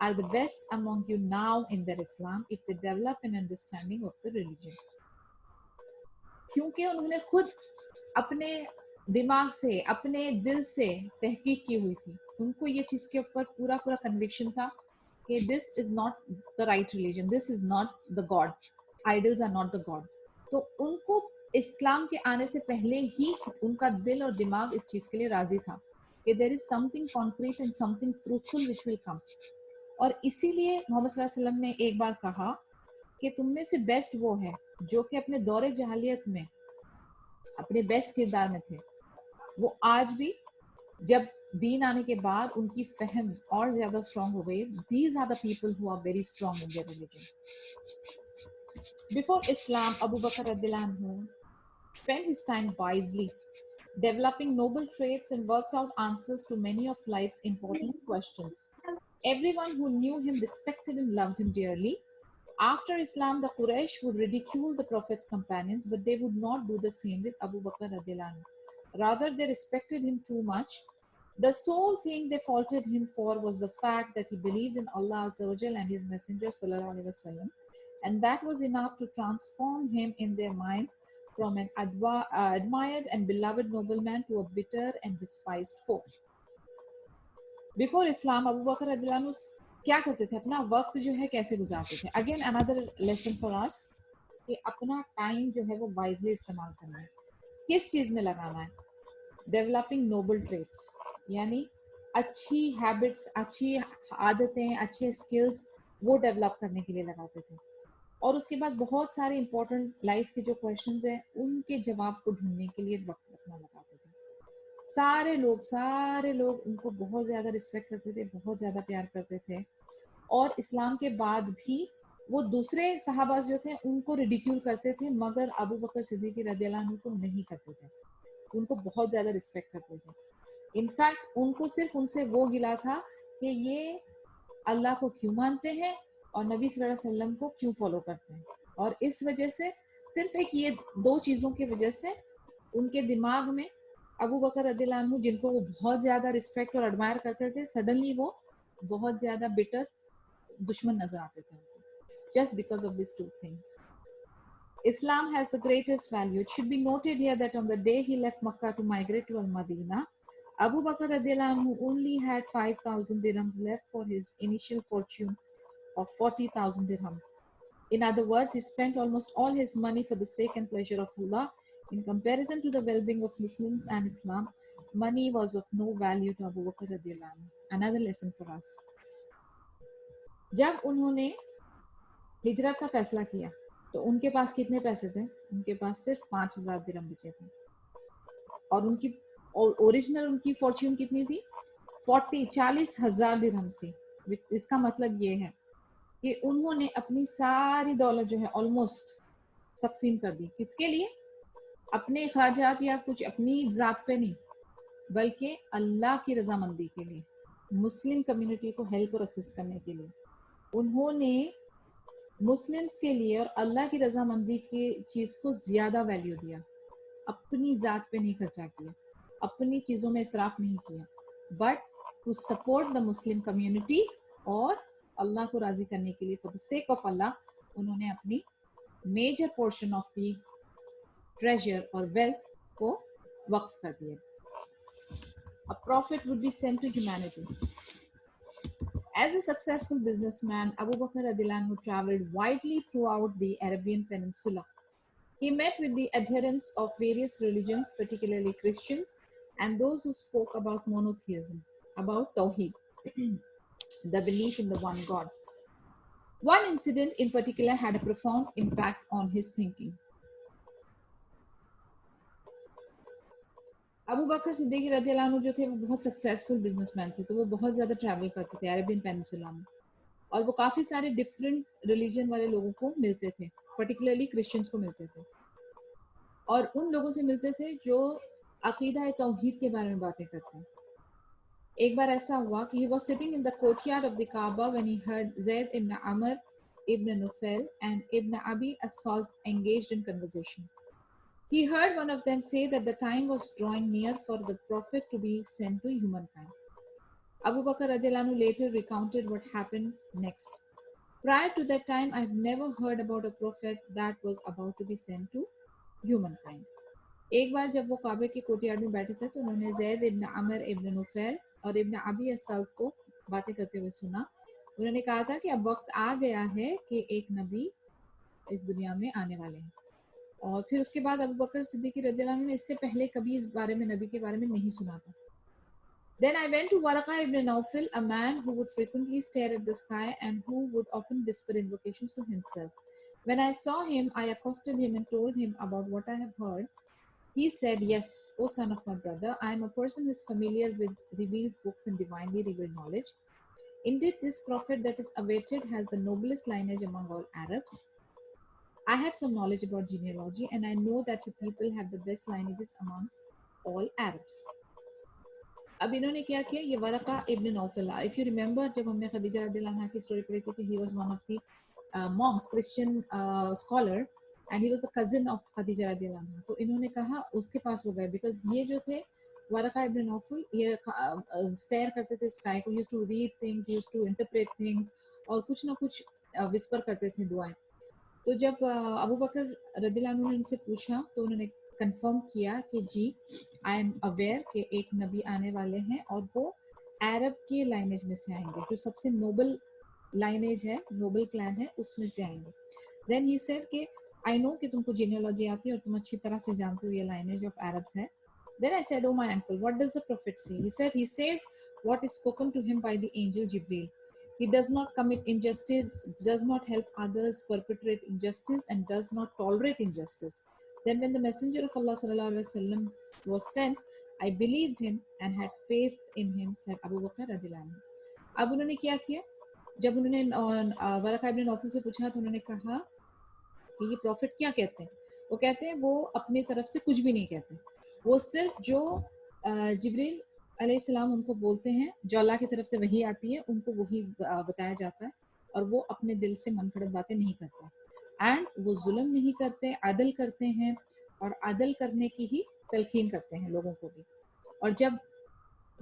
are the best among you now in their Islam if they develop an understanding of the religion. क्योंकि उन्होंने खुद अपने दिमाग से, अपने दिल से तहकीक की हुई थी, उनको ये चीज के ऊपर पूरा पूरा कन्विक्शन था कि this is not the right religion, this is not the god, idols are not the god. तो उनको इस्लाम के आने से पहले ही उनका दिल और दिमाग इस चीज के लिए राजी था कि there is something concrete and something truthful which will come. और इसीलिए मोहम्मद सल्लल्लाहु अलैहि वसल्लम ने एक बार कहा कि तुम में से बेस्ट वो है जो कि अपने दौरे जहालियत में अपने बेस्ट किरदार में थे. वो आज भी जब दीन आने के बाद उनकी फहम और ज्यादा स्ट्रांग हो गई. These are the people who are very strong in their religion. Before Islam, Abu Bakr रदियल्लाहु अन्हु spent his time wisely, developing noble traits and worked out answers to many of life's important questions. Everyone who knew him respected and loved him dearly. After Islam, the Quraysh would ridicule the Prophet's companions, but they would not do the same with Abu Bakr radiallahu anhu. Rather, they respected him too much. The sole thing they faulted him for was the fact that he believed in Allah Azza wa Jal and his Messenger Sallallahu Alaihi Wasallam, and that was enough to transform him in their minds from an admired and beloved nobleman to a bitter and despised foe. Before Islam, Abu Bakr radiallahu anhu क्या करते थे, अपना वक्त जो है कैसे गुजारते थे. अगेन अनदर लेसन फॉर अस कि अपना टाइम जो है वो वाइजली इस्तेमाल करना है. किस चीज में लगाना है? डेवलपिंग नोबल ट्रेट्स, यानी अच्छी हैबिट्स, अच्छी आदतें, अच्छे स्किल्स वो डेवलप करने के लिए लगाते थे. और उसके बाद बहुत सारे इंपॉर्टेंट लाइफ के जो क्वेश्चंस हैं उनके जवाब को ढूंढने के लिए वक्त अपना लगाते थे. सारे लोग उनको बहुत ज्यादा रिस्पेक्ट करते थे, बहुत ज्यादा प्यार करते थे. और इस्लाम के बाद भी वो दूसरे सहाबाज जो थे उनको रिडिक्यूल करते थे, मगर अबू बकर सिद्दीक रदियल्लाहु अन्हु को नहीं करते थे. उनको बहुत ज्यादा रिस्पेक्ट करते थे. इनफैक्ट उनको सिर्फ उनसे वो गिला था कि ये अल्लाह को क्यों मानते हैं और नबी सल्लल्लाहु अलैहि वसल्लम को क्यों फॉलो करते हैं. और इस वजह से, सिर्फ एक ये दो चीजों की वजह से उनके दिमाग में अबू बकर रदियल्लाहु अन्हु, जिनको वो बहुत ज्यादा रिस्पेक्ट और एडमायर करते थे, सडनली वो बहुत ज्यादा बिटर दुश्मन नजर आते थे just because of these two things. Islam has the greatest value. It should be noted here that on the day he left Makkah to migrate to Al-Madinah, Abu Bakr radiallahu anhu only had 5,000 dirhams left for his initial fortune of 40,000 dirhams. In other words, he spent almost all his money for the sake and pleasure of Allah. In comparison to the well-being of Muslims and Islam, money was of no value to Abu Bakr radiallahu anhu. Another lesson for us. जब उन्होंने हिजरत का फैसला किया तो उनके पास कितने पैसे थे? उनके पास सिर्फ 5,000 दिरहम बचे थे। और उनकी ओरिजिनल उनकी फॉर्च्यून कितनी थी? 40,000 दिरहम्स थी। इसका मतलब ये है कि उन्होंने अपनी सारी दौलत जो है ऑलमोस्ट तकसीम कर दी। किसके लिए? अपने अखराजात या कुछ अपनी जात पे नहीं, बल्कि अल्लाह की रजामंदी के लिए, मुस्लिम कम्युनिटी को हेल्प और असिस्ट करने के लिए। उन्होंने मुस्लिम्स के लिए और अल्लाह की रजामंदी की चीज को ज्यादा वैल्यू दिया, अपनी जात पे नहीं खर्चा किया, अपनी चीजों में इसराफ नहीं किया, but to support the Muslim community और अल्लाह को राजी करने के लिए, for the sake of Allah उन्होंने अपनी major portion of the treasure और वेल्थ को वक्फ कर दिया। A prophet would be sent to humanity. As a successful businessman, Abu Bakr radiallahu anhu traveled widely throughout the Arabian Peninsula. He met with the adherents of various religions, particularly Christians, and those who spoke about monotheism, about Tawheed, the belief in the one God. One incident in particular had a profound impact on his thinking. Abu बकर सिद्दीकी रज़ियल्लाहु अन्हु जो थे वो बहुत सक्सेसफुल बिजनेसमैन थे, तो वो बहुत ज़्यादा ट्रैवल करते थे अरेबियन पेनिनसुला में, और वो काफ़ी सारे डिफरेंट रिलीजन वाले लोगों को मिलते थे, पर्टिकुलरली क्रिश्चियंस को मिलते थे, और उन लोगों से मिलते थे जो अकीदा तौहीद के बारे में बातें करते हैं। एक बार ऐसा हुआ कि he was sitting in the courtyard of the Kaaba when he heard Zayd ibn Amr ibn Nufel and Ibn Abi as-Salt engaged in conversation. He heard one of them say that the time was drawing near for the prophet to be sent to humankind. Abu Bakr radiallahu anhu later recounted what happened next. Prior to that time, I have never heard about a prophet that was about to be sent to humankind. एक बार जब वो काबे के कोर्टयार्ड में बैठे थे तो उन्होंने जैद इब्न अमर इब्न नुफैल और इब्न अबी असल्त को बातें करते हुए सुना। उन्होंने कहा था कि अब वक्त आ गया है कि एक नबी इस दुनिया में आने वाले हैं। और फिर उसके बाद अबू बकर सिद्दीकी रज़ियल्लाहु अन्हु ने इससे पहले कभी इस बारे में, नबी के बारे में नहीं सुना था। Then I went to Waraka ibn Nawfal, a man who would frequently stare at the sky and who would often whisper invocations to himself. When I saw him, I accosted him and told him about what I have heard. He said, "Yes, O son of my brother, I am a person who is familiar with revealed books and divinely revealed knowledge. Indeed, this prophet that is awaited has the noblest lineage among all Arabs. I have some knowledge about genealogy, and I know that your people have the best lineages among all Arabs." अब इन्होंने क्या किया, ये वरका इब्न नौफल, इफ यू रिमेंबर जब हमने खदीजा रज़ियल्लाहु अन्हा की स्टोरी पढ़ी थी कि he was one of the Monks, Christian scholar, and he was the cousin of Khadija रज़ियल्लाहु अन्हा, तो इन्होंने कहा उसके पास वो गए, बिकॉज ये जो थे वरका इब्न नौफल, ये स्टेयर करते थे स्काई को, used to read things, used to interpret things, और कुछ ना कुछ विस्पर करते थे दुआएं। तो जब अबू बकर रज़ियल्लाहु अन्हु ने उनसे पूछा तो उन्होंने कंफर्म किया कि जी, आई एम अवेयर कि एक नबी आने वाले हैं और वो अरब के लाइनेज में से आएंगे, जो सबसे नोबल लाइनेज है, नोबल क्लैन है, उसमें से आएंगे। देन ही सेड कि आई नो कि तुमको जीनियोलॉजी आती है और तुम अच्छी तरह से जानते हो ये लाइनेज ऑफ अरब्स है। Then I said, oh my uncle, what does the prophet say? He said, he says what is spoken to him by the angel Jibreel. He does not commit injustice, does not help others perpetrate injustice, and does not tolerate injustice. Then when the messenger of Allah sallallahu alaihi wasallam was sent, I believed him and had faith in him, said Abu Bakr radhiyallahu anhu. अब उन्होंने क्या किया, जब उन्होंने वरका इब्न नौफल से पूछा तो उन्होंने कहा कि ये प्रॉफिट क्या कहते हैं। वो कहते हैं वो अपनी तरफ से कुछ भी नहीं कहते, वो सिर्फ जो जिब्रील अलैहिस्सलाम उनको बोलते हैं, जो अल्लाह की तरफ से वही आती है, उनको वही बताया जाता है, और वो अपने दिल से मनगढ़ंत बातें नहीं करते, एंड वो जुल्म नहीं करते, अदल करते हैं, और अदल करने की ही तलकीन करते हैं लोगों को भी। और जब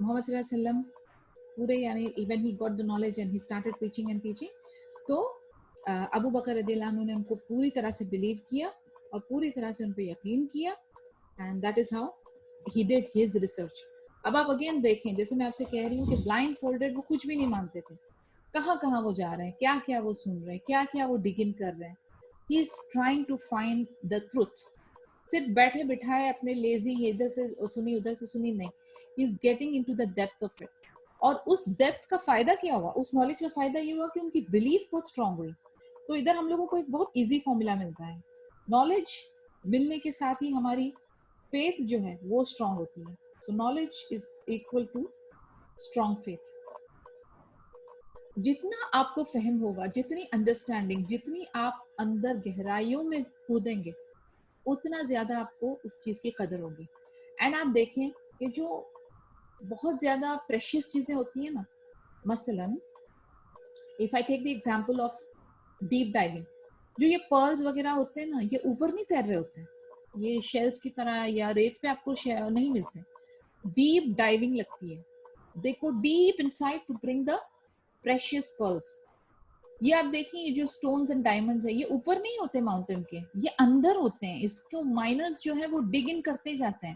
मोहम्मद सल्लल्लाहु अलैहि वसल्लम पूरे, यानी even he got the knowledge and he started preaching and teaching, तो अबू बकर रज़ियल्लाहु अन्हु ने उनको पूरी तरह से बिलीव किया और पूरी तरह से उन पर यकीन किया, and that is how he did his research. अब आप अगेन देखें, जैसे मैं आपसे कह रही हूँ कि ब्लाइंड फोल्डेड वो कुछ भी नहीं मानते थे, कहाँ कहाँ वो जा रहे हैं, क्या क्या वो सुन रहे हैं, क्या क्या वो डिगिन कर रहे हैं। He is trying to find the truth, सिर्फ बैठे बिठाए अपने लेजी ये इधर से सुनी उधर से सुनी नहीं, he is getting into the depth of it. और उस डेप्थ का फायदा क्या हुआ, उस नॉलेज का फायदा ये हुआ कि उनकी बिलीफ बहुत स्ट्रांग हुई, तो इधर हम लोगों को एक बहुत इजी फॉर्मूला मिलता है, नॉलेज मिलने के साथ ही हमारी फेथ जो है वो स्ट्रांग होती है। So knowledge is equal to strong faith. जितना आपको फहम होगा, जितनी अंडरस्टैंडिंग, जितनी आप अंदर गहराइयों में कूदेंगे, उतना ज्यादा आपको उस चीज की कदर होगी। एंड आप देखें कि जो बहुत ज्यादा प्रेशियस चीजें होती है ना, मसलन if I take the example of deep diving, जो ये पर्ल्स वगैरह होते हैं ना, ये ऊपर नहीं तैर रहे होते हैं, ये शेल्स की तरह या रेत पे आपको नहीं मिलते, डीप डाइविंग लगती है, they go deep inside to bring the precious pearls. ये आप देखिए, ये जो स्टोन्स एंड डायमंड्स है, ये ऊपर नहीं होते माउंटेन के, ये अंदर होते हैं। इसको माइनर्स जो है वो डिग इन करते जाते हैं,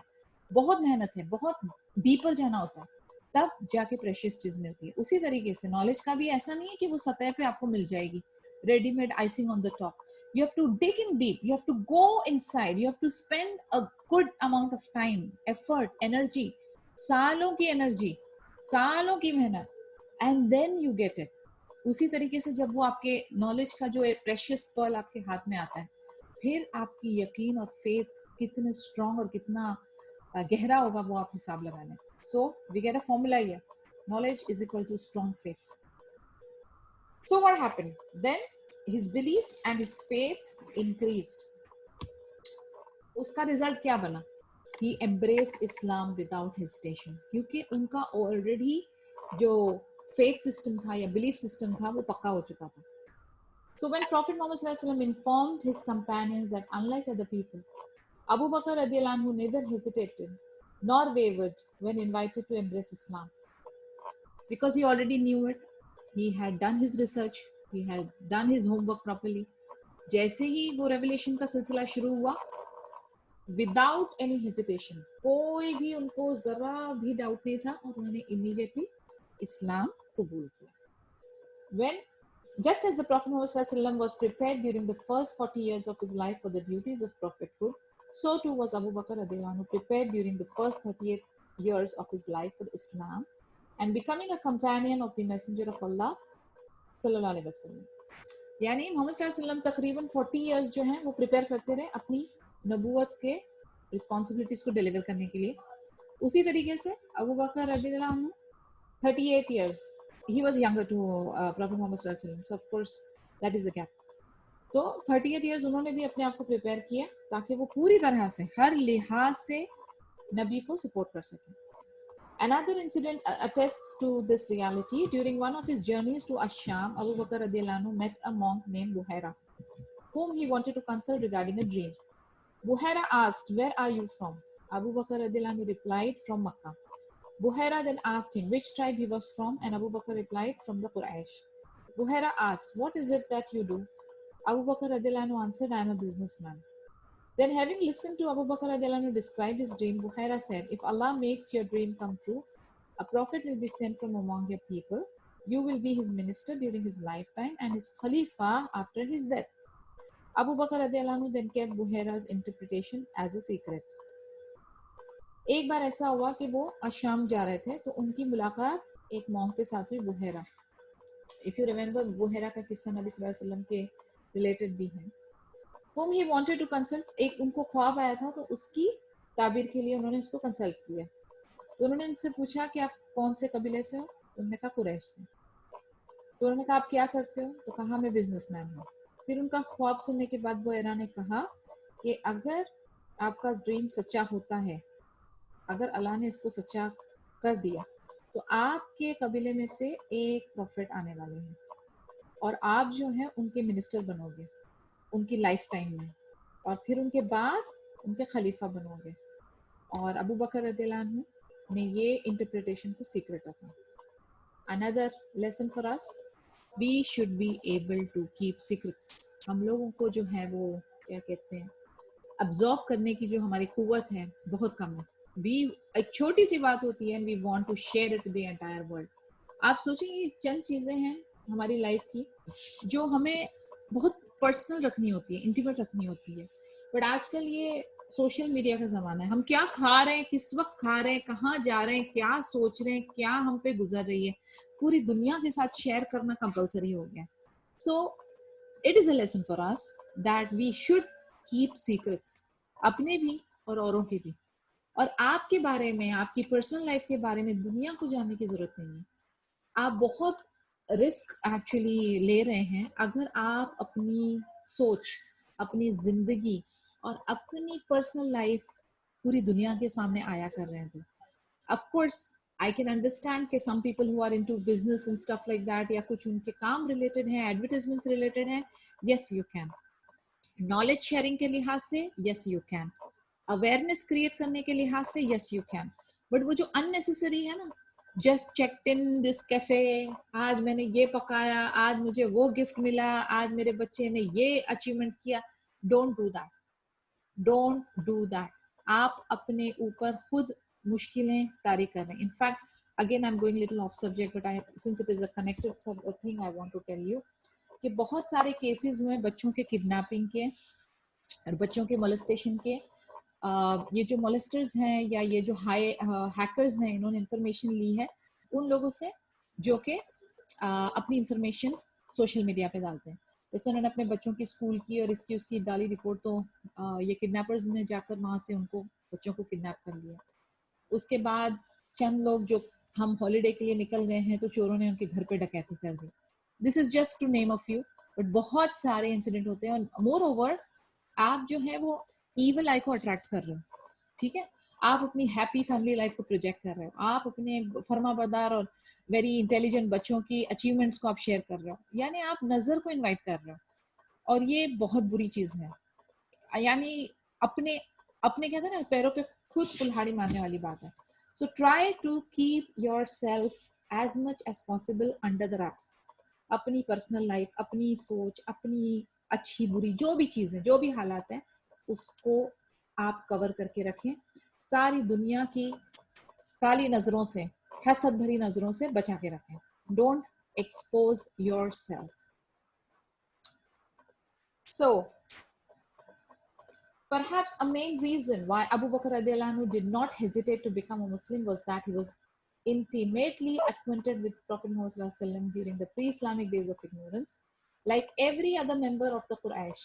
बहुत मेहनत है, बहुत डीपर जाना होता है, तब जाके प्रेशियस चीज मिलती है। उसी तरीके से नॉलेज का भी ऐसा नहीं है कि वो सतह पे आपको मिल जाएगी, readymade icing on the top. You have to dig in deep, you have to go inside, you have to spend a good amount of time, effort, energy, सालों की एनर्जी, सालों की मेहनत, and then you get it। उसी तरीके से जब वो आपके नॉलेज का जो प्रेशियस पर्ल आपके हाथ में आता है, फिर आपकी यकीन और फेथ कितने स्ट्रांग और कितना गहरा होगा वो आप हिसाब लगा लें। So we get a formula here, knowledge is equal to strong faith। So what happened then? His belief and his faith increased। उसका रिजल्ट क्या बना? He embraced Islam without hesitation, क्योंकि उनका ऑलरेडी जो फेथ सिस्टम था या बिलीफ सिस्टम था वो पक्का हो चुका था। So when Prophet Muhammad sallallahu alaihi wasallam informed his companions that unlike other people, Abu Bakr radiallahu anhu neither hesitated nor wavered when invited to embrace Islam, because he already knew it, he had done his research, he had done his homework properly। जैसे ही वो रेवलेशन का सिलसिला शुरू हुआ, विदाउट एनी हेजिटेशन, कोई भी उनको जरा भी डाउट नहीं था और उन्होंने इमीडिएटली इस्लाम कबूल किया। When just as the Prophet Muhammad sallallahu alaihi wasallam was prepared during the first 40 years of his life for the duties of prophethood, so too was Abu Bakr radiallahu anhu prepared during the first 38 years of his life for Islam and becoming a companion of the Messenger of Allah sallallahu alaihi wasallam। यानी मोहम्मद सल्लल्लाहु अलैहि वसल्लम तकरीबन 40 इयर्स जो हैं वो प्रिपेयर करते रहे अपनी नबूवत के रिस्पॉन्सिबिलिटीज को डिलीवर करने के लिए। उसी तरीके से अबू बकर रज़ियल्लाहु अन्हु 38 years he was younger to Prophet Muhammad sallallahu alaihi wasallam, so of course that is the gap। तो 38 years उन्होंने भी अपने आप को प्रिपेयर किया ताकि वो पूरी तरह से हर लिहाज से नबी को सपोर्ट कर सकें। Another incident attests to this reality। During one of his journeys to Asham, Abu Bakr radiallahu anhu met a monk named Buhaira, whom he wanted to consult regarding a dream। Buhaira asked, "Where are you from?" Abu Bakr radiallahu anhu replied, "From Makkah." Buhaira then asked him which tribe he was from, and Abu Bakr replied, "From the Quraysh." Buhaira asked, "What is it that you do?" Abu Bakr radiallahu anhu answered, "I am a businessman." Then, having listened to Abu Bakr radiallahu anhu describe his dream, Buhaira said, "If Allah makes your dream come true, a prophet will be sent from among your people. You will be his minister during his lifetime and his Khalifa after his death." Abu Bakr radiallahu anhu then kept Buhaira's interpretation as a secret। एक बार ऐसा हुआ कि वो अशाम जा रहे थे तो उनकी मुलाकात एक मॉन्क के साथ हुई, बुहेरा। इफ यू रिमेम्बर, बुहेरा का किस्सा नबी सल्लल्लाहु अलैहि वसल्लम के रिलेटेड भी है। whom he wanted to consult, एक उनको ख्वाब आया था तो उसकी ताबीर के लिए उन्होंने उसको कंसल्ट किया। तो उन्होंने उनसे पूछा कि आप कौन से कबीले से हो? उन्होंने कहा कुरैश से। तो उन्होंने कहा आप क्या करते हो? तो कहा मैं बिजनेसमैन हूँ। फिर उनका ख्वाब सुनने के बाद बुहेरा ने कहा कि अगर आपका ड्रीम सच्चा होता है, अगर अल्लाह ने इसको सच्चा कर दिया, तो आपके कबीले में से एक प्रॉफिट आने वाले हैं और आप जो है उनके मिनिस्टर बनोगे उनकी लाइफ टाइम में, और फिर उनके बाद उनके खलीफा बनोगे। और अबू बकर रज़ियल्लाहु अन्हु ने ये इंटरप्रिटेशन को सीक्रेट रखा। Another lesson for us, we should be able to keep secrets. हम लोगों को जो है वो क्या कहते हैं, अब्जॉर्ब करने की जो हमारी कुव्वत है बहुत कम है। वी एक छोटी सी बात होती है and we want to share it with the entire world. आप सोचेंगे चंद चीजें हैं हमारी लाइफ की जो हमें बहुत पर्सनल रखनी होती है, इंटीमेट रखनी होती है, बट आजकल ये सोशल मीडिया का जमाना है। हम क्या खा रहे हैं, किस वक्त खा रहे हैं, कहाँ जा रहे हैं, क्या सोच रहे हैं, क्या हम पे गुजर रही है, पूरी दुनिया के साथ शेयर करना कंपलसरी हो गया। सो It is a lesson for us that we should keep secrets, अपने भी और औरों के भी। और आपके बारे में, आपकी पर्सनल लाइफ के बारे में दुनिया को जानने की जरूरत नहीं है। आप बहुत रिस्क एक्चुअली ले रहे हैं अगर आप अपनी सोच, अपनी जिंदगी और अपनी पर्सनल लाइफ पूरी दुनिया के सामने आया कर रहे हैं। तो of course I can understand कि some people who are into business and stuff like that या कुछ उनके काम रिलेटेड है, एडवर्टाइजमेंट्स रिलेटेड है, yes you can। Knowledge sharing के लिहाज से yes you can। Awareness create करने के लिहाज से yes you can। बट वो जो अननेसेसरी है ना, just checked in this cafe, आज मैंने ये पकाया, आज मुझे वो गिफ्ट मिला, आज मेरे बच्चे ने ये अचीवमेंट किया, don't do that, don't do that. आप अपने ऊपर खुद मुश्किलें तारी कर रहे हैं। In fact again I am going little off subject but I since it is a connected thing I want to tell you कि बहुत सारे केसेस हुए बच्चों के किडनैपिंग के और बच्चों के मोलेस्टेशन के। ये जो मोलेस्टर्स हैं या ये जो हाई हैकर्स हैं, इन्होंने इंफॉर्मेशन ली है उन लोगों से जो कि अपनी इंफॉर्मेशन सोशल मीडिया पे डालते हैं। जैसे उन्होंने अपने बच्चों की स्कूल की और इसकी उसकी डाली रिपोर्ट, तो ये किडनैपर्स ने जाकर वहां से उनको बच्चों को किडनैप कर लिया। उसके बाद चंद लोग जो हम हॉलीडे के लिए निकल गए हैं तो चोरों ने उनके घर पे डकैती कर दी। This is just to name a few, but बहुत सारे इंसिडेंट होते हैं। और मोर ओवर आप जो है वो ईवल आई को अट्रैक्ट कर रहे हो, ठीक है। आप अपनी हैप्पी फैमिली लाइफ को प्रोजेक्ट कर रहे हो, आप अपने फर्माबरदार और वेरी इंटेलिजेंट बच्चों की अचीवमेंट्स को आप शेयर कर रहे हो, यानी आप नजर को इनवाइट कर रहे हो। और ये बहुत बुरी चीज है, यानी अपने अपने कहते हैं ना पैरों पे खुद कुल्हाड़ी मारने वाली बात है। So try to keep yourself as much as possible under the wraps. अपनी पर्सनल लाइफ, अपनी सोच, अपनी अच्छी बुरी जो भी चीजें, जो भी हालात हैं, उसको आप कवर करके रखें। सारी दुनिया की काली नजरों से, हसद भरी नजरों से बचा के रखें। Don't expose your self. So perhaps a main reason why Abu Bakr radiallahu anhu did not hesitate to become a Muslim was that he was intimately acquainted with Prophet Muhammad sallallahu alaihi wasallam during the pre-Islamic days of ignorance. Like every other member of the Quraysh,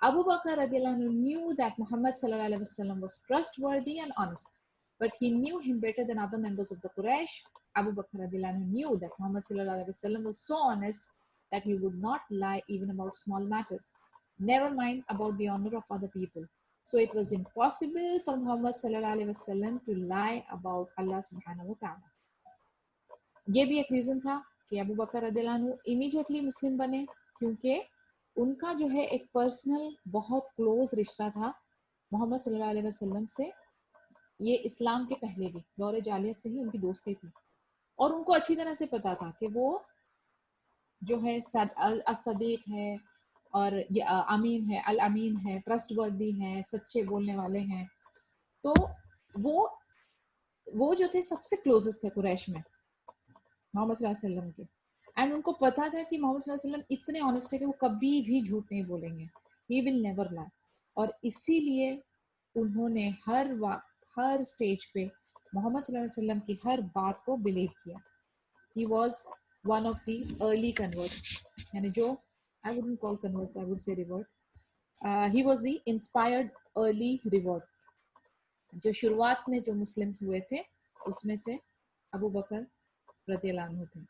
Abu Bakr radiallahu anhu knew that Muhammad sallallahu alaihi wasallam was trustworthy and honest, but he knew him better than other members of the Quraysh. Abu Bakr radiallahu anhu knew that Muhammad sallallahu alaihi wasallam was so honest that he would not lie even about small matters, never mind about the honor of other people. So it was impossible for Muhammad sallallahu alaihi wasallam to lie about Allah subhanahu wa ta'ala. ये भी एक रीजन था कि अबू बकर रदियल्लाहु अन्हु इमीडिएटली मुस्लिम बने, क्योंकि उनका जो है एक पर्सनल बहुत क्लोज रिश्ता था मोहम्मद सल्लल्लाहु अलैहि वसल्लम से। ये इस्लाम के पहले भी दौरे जालियत से ही उनकी दोस्ती थी, और उनको अच्छी तरह से पता था कि वो जो है सदीक है और ये अमीन है, अल अमीन है, ट्रस्टवर्दी है, सच्चे बोलने वाले हैं। तो वो जो थे सबसे क्लोजेस्ट थे कुरैश में मोहम्मद सल्लल्लाहु अलैहि वसल्लम के। एंड उनको पता था कि मोहम्मद सल्लल्लाहु अलैहि वसल्लम इतने ऑनेस्ट है कि वो कभी भी झूठ नहीं बोलेंगे, ही विल नेवर लाई। और इसीलिए उन्होंने हर वक्त हर स्टेज पे मोहम्मद सल्लल्लाहु अलैहि वसल्लम की हर बात को बिलीव किया। He was one of the early converts, यानी जो I wouldn't call converts, I would say revert. He was the inspired early revert. जो शुरुआत में जो मुस्लिम्स हुए थे उसमें से अबू बकर रदियल्लाहु अन्हु थे।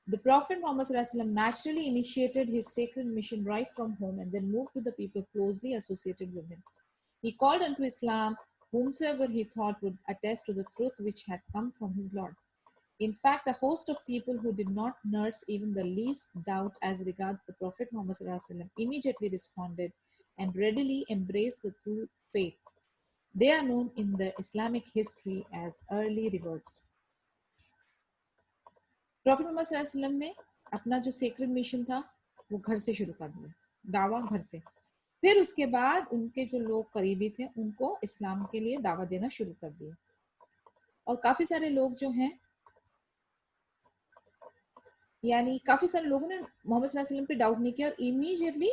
The Prophet Muhammad sallallahu alaihi wasallam naturally initiated his sacred mission right from home and then moved to the people closely associated with him. He called unto Islam whomsoever he thought would attest to the truth which had come from his Lord. In fact, a host of people who did not nurse even the least doubt as regards the Prophet Muhammad sallallahu alaihi wasallam immediately responded and readily embraced the true faith. They are known in the Islamic history as early reverts. Prophet Muhammad sallallahu alaihi wasallam ने अपना जो सेक्रेड मिशन था वो घर से शुरू कर दिया, दावा घर से। फिर उसके बाद उनके जो लोग करीबी थे उनको इस्लाम के लिए दावा देना शुरू कर दिया। और काफी सारे लोग जो हैं, यानी काफी सारे लोगों ने मोहम्मद सल्लल्लाहु अलैहि वसल्लम पे डाउट नहीं किया और इमीडिएटली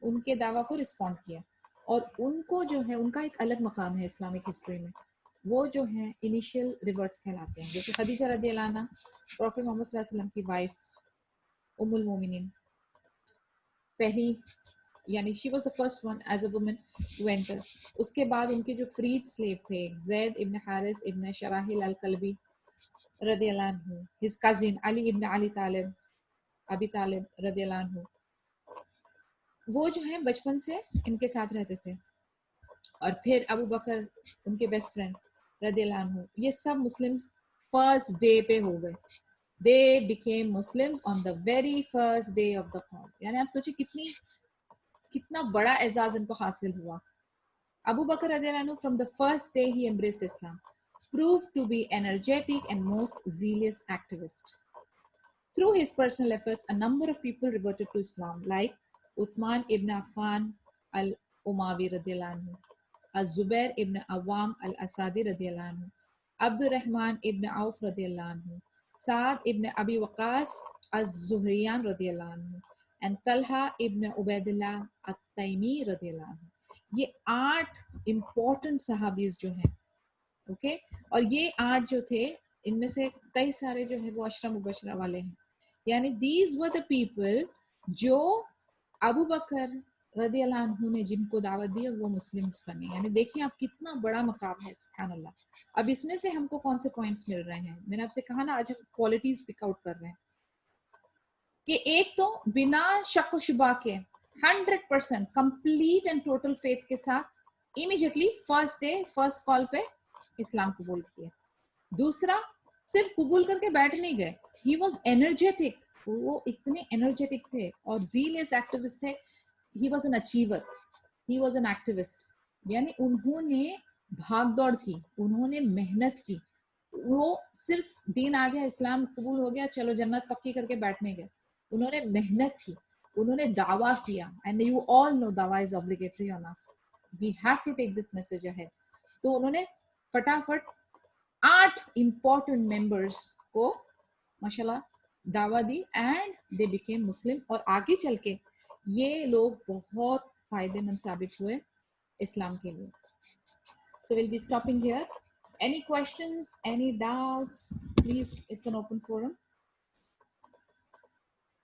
उनके दावा को रिस्पॉन्ड किया। और उनको जो है उनका एक अलग मकाम है इस्लामिक हिस्ट्री में, वो जो है इनिशियल रिवर्ट्स कहलाते हैं। जैसे खदीजा रदियल्लाहु अन्हा प्रॉफेट मोहम्मद सल्लल्लाहु अलैहि वसल्लम की वाइफ उम्मुल मोमिनीन, पहली, यानी she was the first one as a woman to enter. उसके बाद उनके जो फ्रीड स्लेव थे, जैद इब्न हारिस इब्न शराहिल अल कल्बी रदियल्लाहु अन्हु, हिज कजिन अली इब्न अली तालिब अबी तालिब रदियल्लाहु अन्हु, वो जो है बचपन से इनके साथ रहते थे। और फिर अबू बकर उनके बेस्ट फ्रेंड रदियल्लाहु अन्हु, ये सब मुस्लिम्स फर्स्ट डे पे हो गए। They became Muslims on the very first day of the call. यानी आप सोचिए कितना बड़ा एजाज इनको हासिल हुआ। Abu Bakr radiallahu anhu, from the first day he embraced Islam, proved to be energetic and most zealous activist. Through his personal efforts, a number of people reverted to Islam, like Uthman ibn Affan al-Umawi radiallahu anhu, Az-Zubair ibn Awam al-Asadi radiallahu anhu, Abdurrahman ibn Auf radiallahu anhu, Saad ibn Abi Waqas az-Zuhriyan radiallahu anhu, and Talha ibn Ubaidillah at-Taymi radiallahu anhu. ये 8 इम्पोर्टेंट सहाबीज जो हैं, ओके, और ये 8 जो थे, इनमें से कई सारे जो है वो अशरा मुबशरा वाले हैं। यानी दीज वर द पीपल जो अबू बकर रदियल्लाहु अन्हु ने जिनको दावत दी वो मुस्लिम्स बने। यानी देखिए आप कितना बड़ा मकाम है, सुभान अल्लाह। अब इसमें से हमको कौन से पॉइंट्स मिल रहे हैं? मैंने आपसे कहा ना, आज हम क्वालिटीज पिक आउट कर रहे हैं कि एक तो बिना शक व शुबा के 100% कंप्लीट एंड टोटल फेथ के साथ immediately first day first call पे इस्लाम कबूल किया। दूसरा, सिर्फ कबूल करके बैठ नहीं गए, ही वाज एनर्जेटिक, वो इतने एनर्जेटिक थे और जीलियस एक्टिविस्ट थे। He was an achiever, he was an activist. यानी उन्होंने भाग दौड़ की, उन्होंने मेहनत की। वो सिर्फ दीन आ गया, इस्लाम कबूल हो गया, चलो जन्नत पक्की करके बैठने गए। उन्होंने मेहनत की, उन्होंने दावा किया। एंड यू ऑल नो दावा is obligatory on us, we have to take this message ahead. तो उन्होंने फटाफट 8 इंपॉर्टेंट मेंबर्स को माशाल्लाह दावा दी एंड दे बिकेम मुस्लिम। और आगे चल के ये लोग बहुत फायदेमंद साबित हुए इस्लाम के लिए। So will be stopping here. Any questions, any doubts, please, it's an open forum.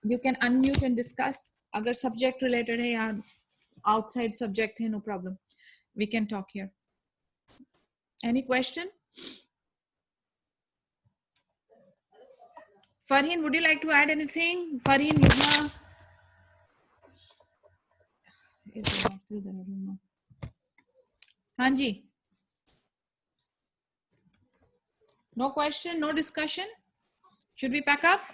You can unmute and discuss. अगर subject related है या outside subject है, no problem. We can talk here. Any question? Farheen, would you like to add anything? Farheen, Yumna? Is it not still there? I don't know. हाँ जी. No question, no discussion. Should we pack up?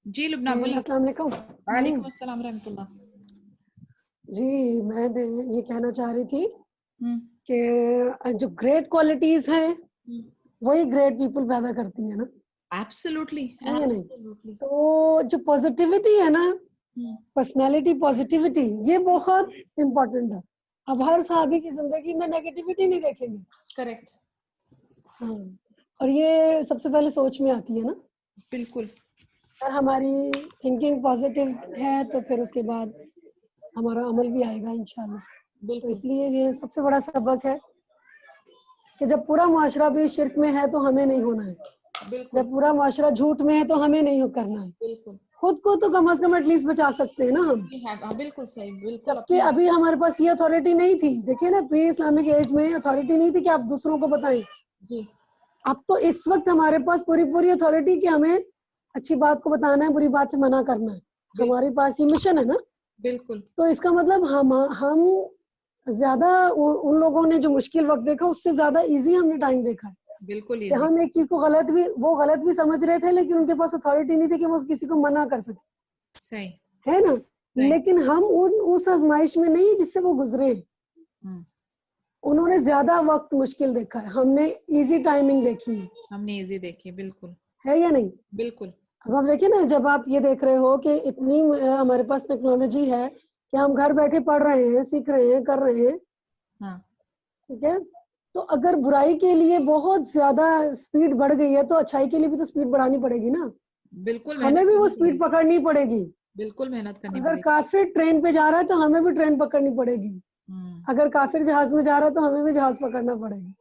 जी लुबना बोलिए। अस्सलाम वालेकुम। वालेकुम अस्सलाम रहमतुल्लाह। जी मैं ये कहना चाह रही थी कि जो ग्रेट क्वालिटीज हैं वही ग्रेट पीपल पैदा करती है ना। Absolutely, absolutely. तो जो पॉजिटिविटी है ना, पर्सनालिटी पॉजिटिविटी, ये बहुत इम्पोर्टेंट है। अब हर सहाबी की जिंदगी में नेगेटिविटी नहीं देखेंगे। करेक्ट। हाँ, और ये सबसे पहले सोच में आती है ना। बिल्कुल। अगर हमारी थिंकिंग पॉजिटिव है तो फिर उसके बाद हमारा अमल भी आएगा इंशाल्लाह। तो इसलिए ये सबसे बड़ा सबक है कि जब पूरा मुआशरा भी शिर्क में है तो हमें नहीं होना है। जब पूरा मुआशरा झूठ में है तो हमें नहीं करना है। बिल्कुल। खुद को तो कम से कम एटलीस्ट बचा सकते हैं ना हम। बिल्कुल सही, बिल्कुल। जबकि अभी हमारे पास ये अथॉरिटी नहीं थी। देखिए ना, प्री इस्लामिक एज में अथॉरिटी नहीं थी कि आप दूसरों को बताएं। अब तो इस वक्त हमारे पास पूरी अथॉरिटी कि हमें अच्छी बात को बताना है, बुरी बात से मना करना है। हमारे पास ये मिशन है ना। बिल्कुल। तो इसका मतलब हम ज्यादा उन लोगों ने जो मुश्किल वक्त देखा उससे ज्यादा इजी हमने टाइम देखा है। बिल्कुल। हम एक चीज को गलत भी समझ रहे थे, लेकिन उनके पास अथॉरिटी नहीं थी कि वो किसी को मना कर सके। सही है ना। लेकिन हम उस आजमाइश में नहीं जिससे वो गुजरे। उन्होंने ज्यादा वक्त मुश्किल देखा है, हमने इजी टाइमिंग देखी है। हमने इजी देखी है। बिल्कुल। है या नहीं? बिल्कुल। अब आप देखिए ना, जब आप ये देख रहे हो कि इतनी हमारे पास टेक्नोलॉजी है कि हम घर बैठे पढ़ रहे हैं, सीख रहे हैं, कर रहे हैं। ठीक है। तो अगर बुराई के लिए बहुत ज्यादा स्पीड बढ़ गई है तो अच्छाई के लिए भी तो स्पीड बढ़ानी पड़ेगी ना। बिल्कुल। हमें भी वो स्पीड पकड़नी पड़ेगी। बिल्कुल मेहनत करनी पड़ेगी। अगर काफिर ट्रेन पे जा रहा है तो हमें भी ट्रेन पकड़नी पड़ेगी। अगर काफिर जहाज में जा रहा है तो हमें भी जहाज पकड़ना पड़ेगा।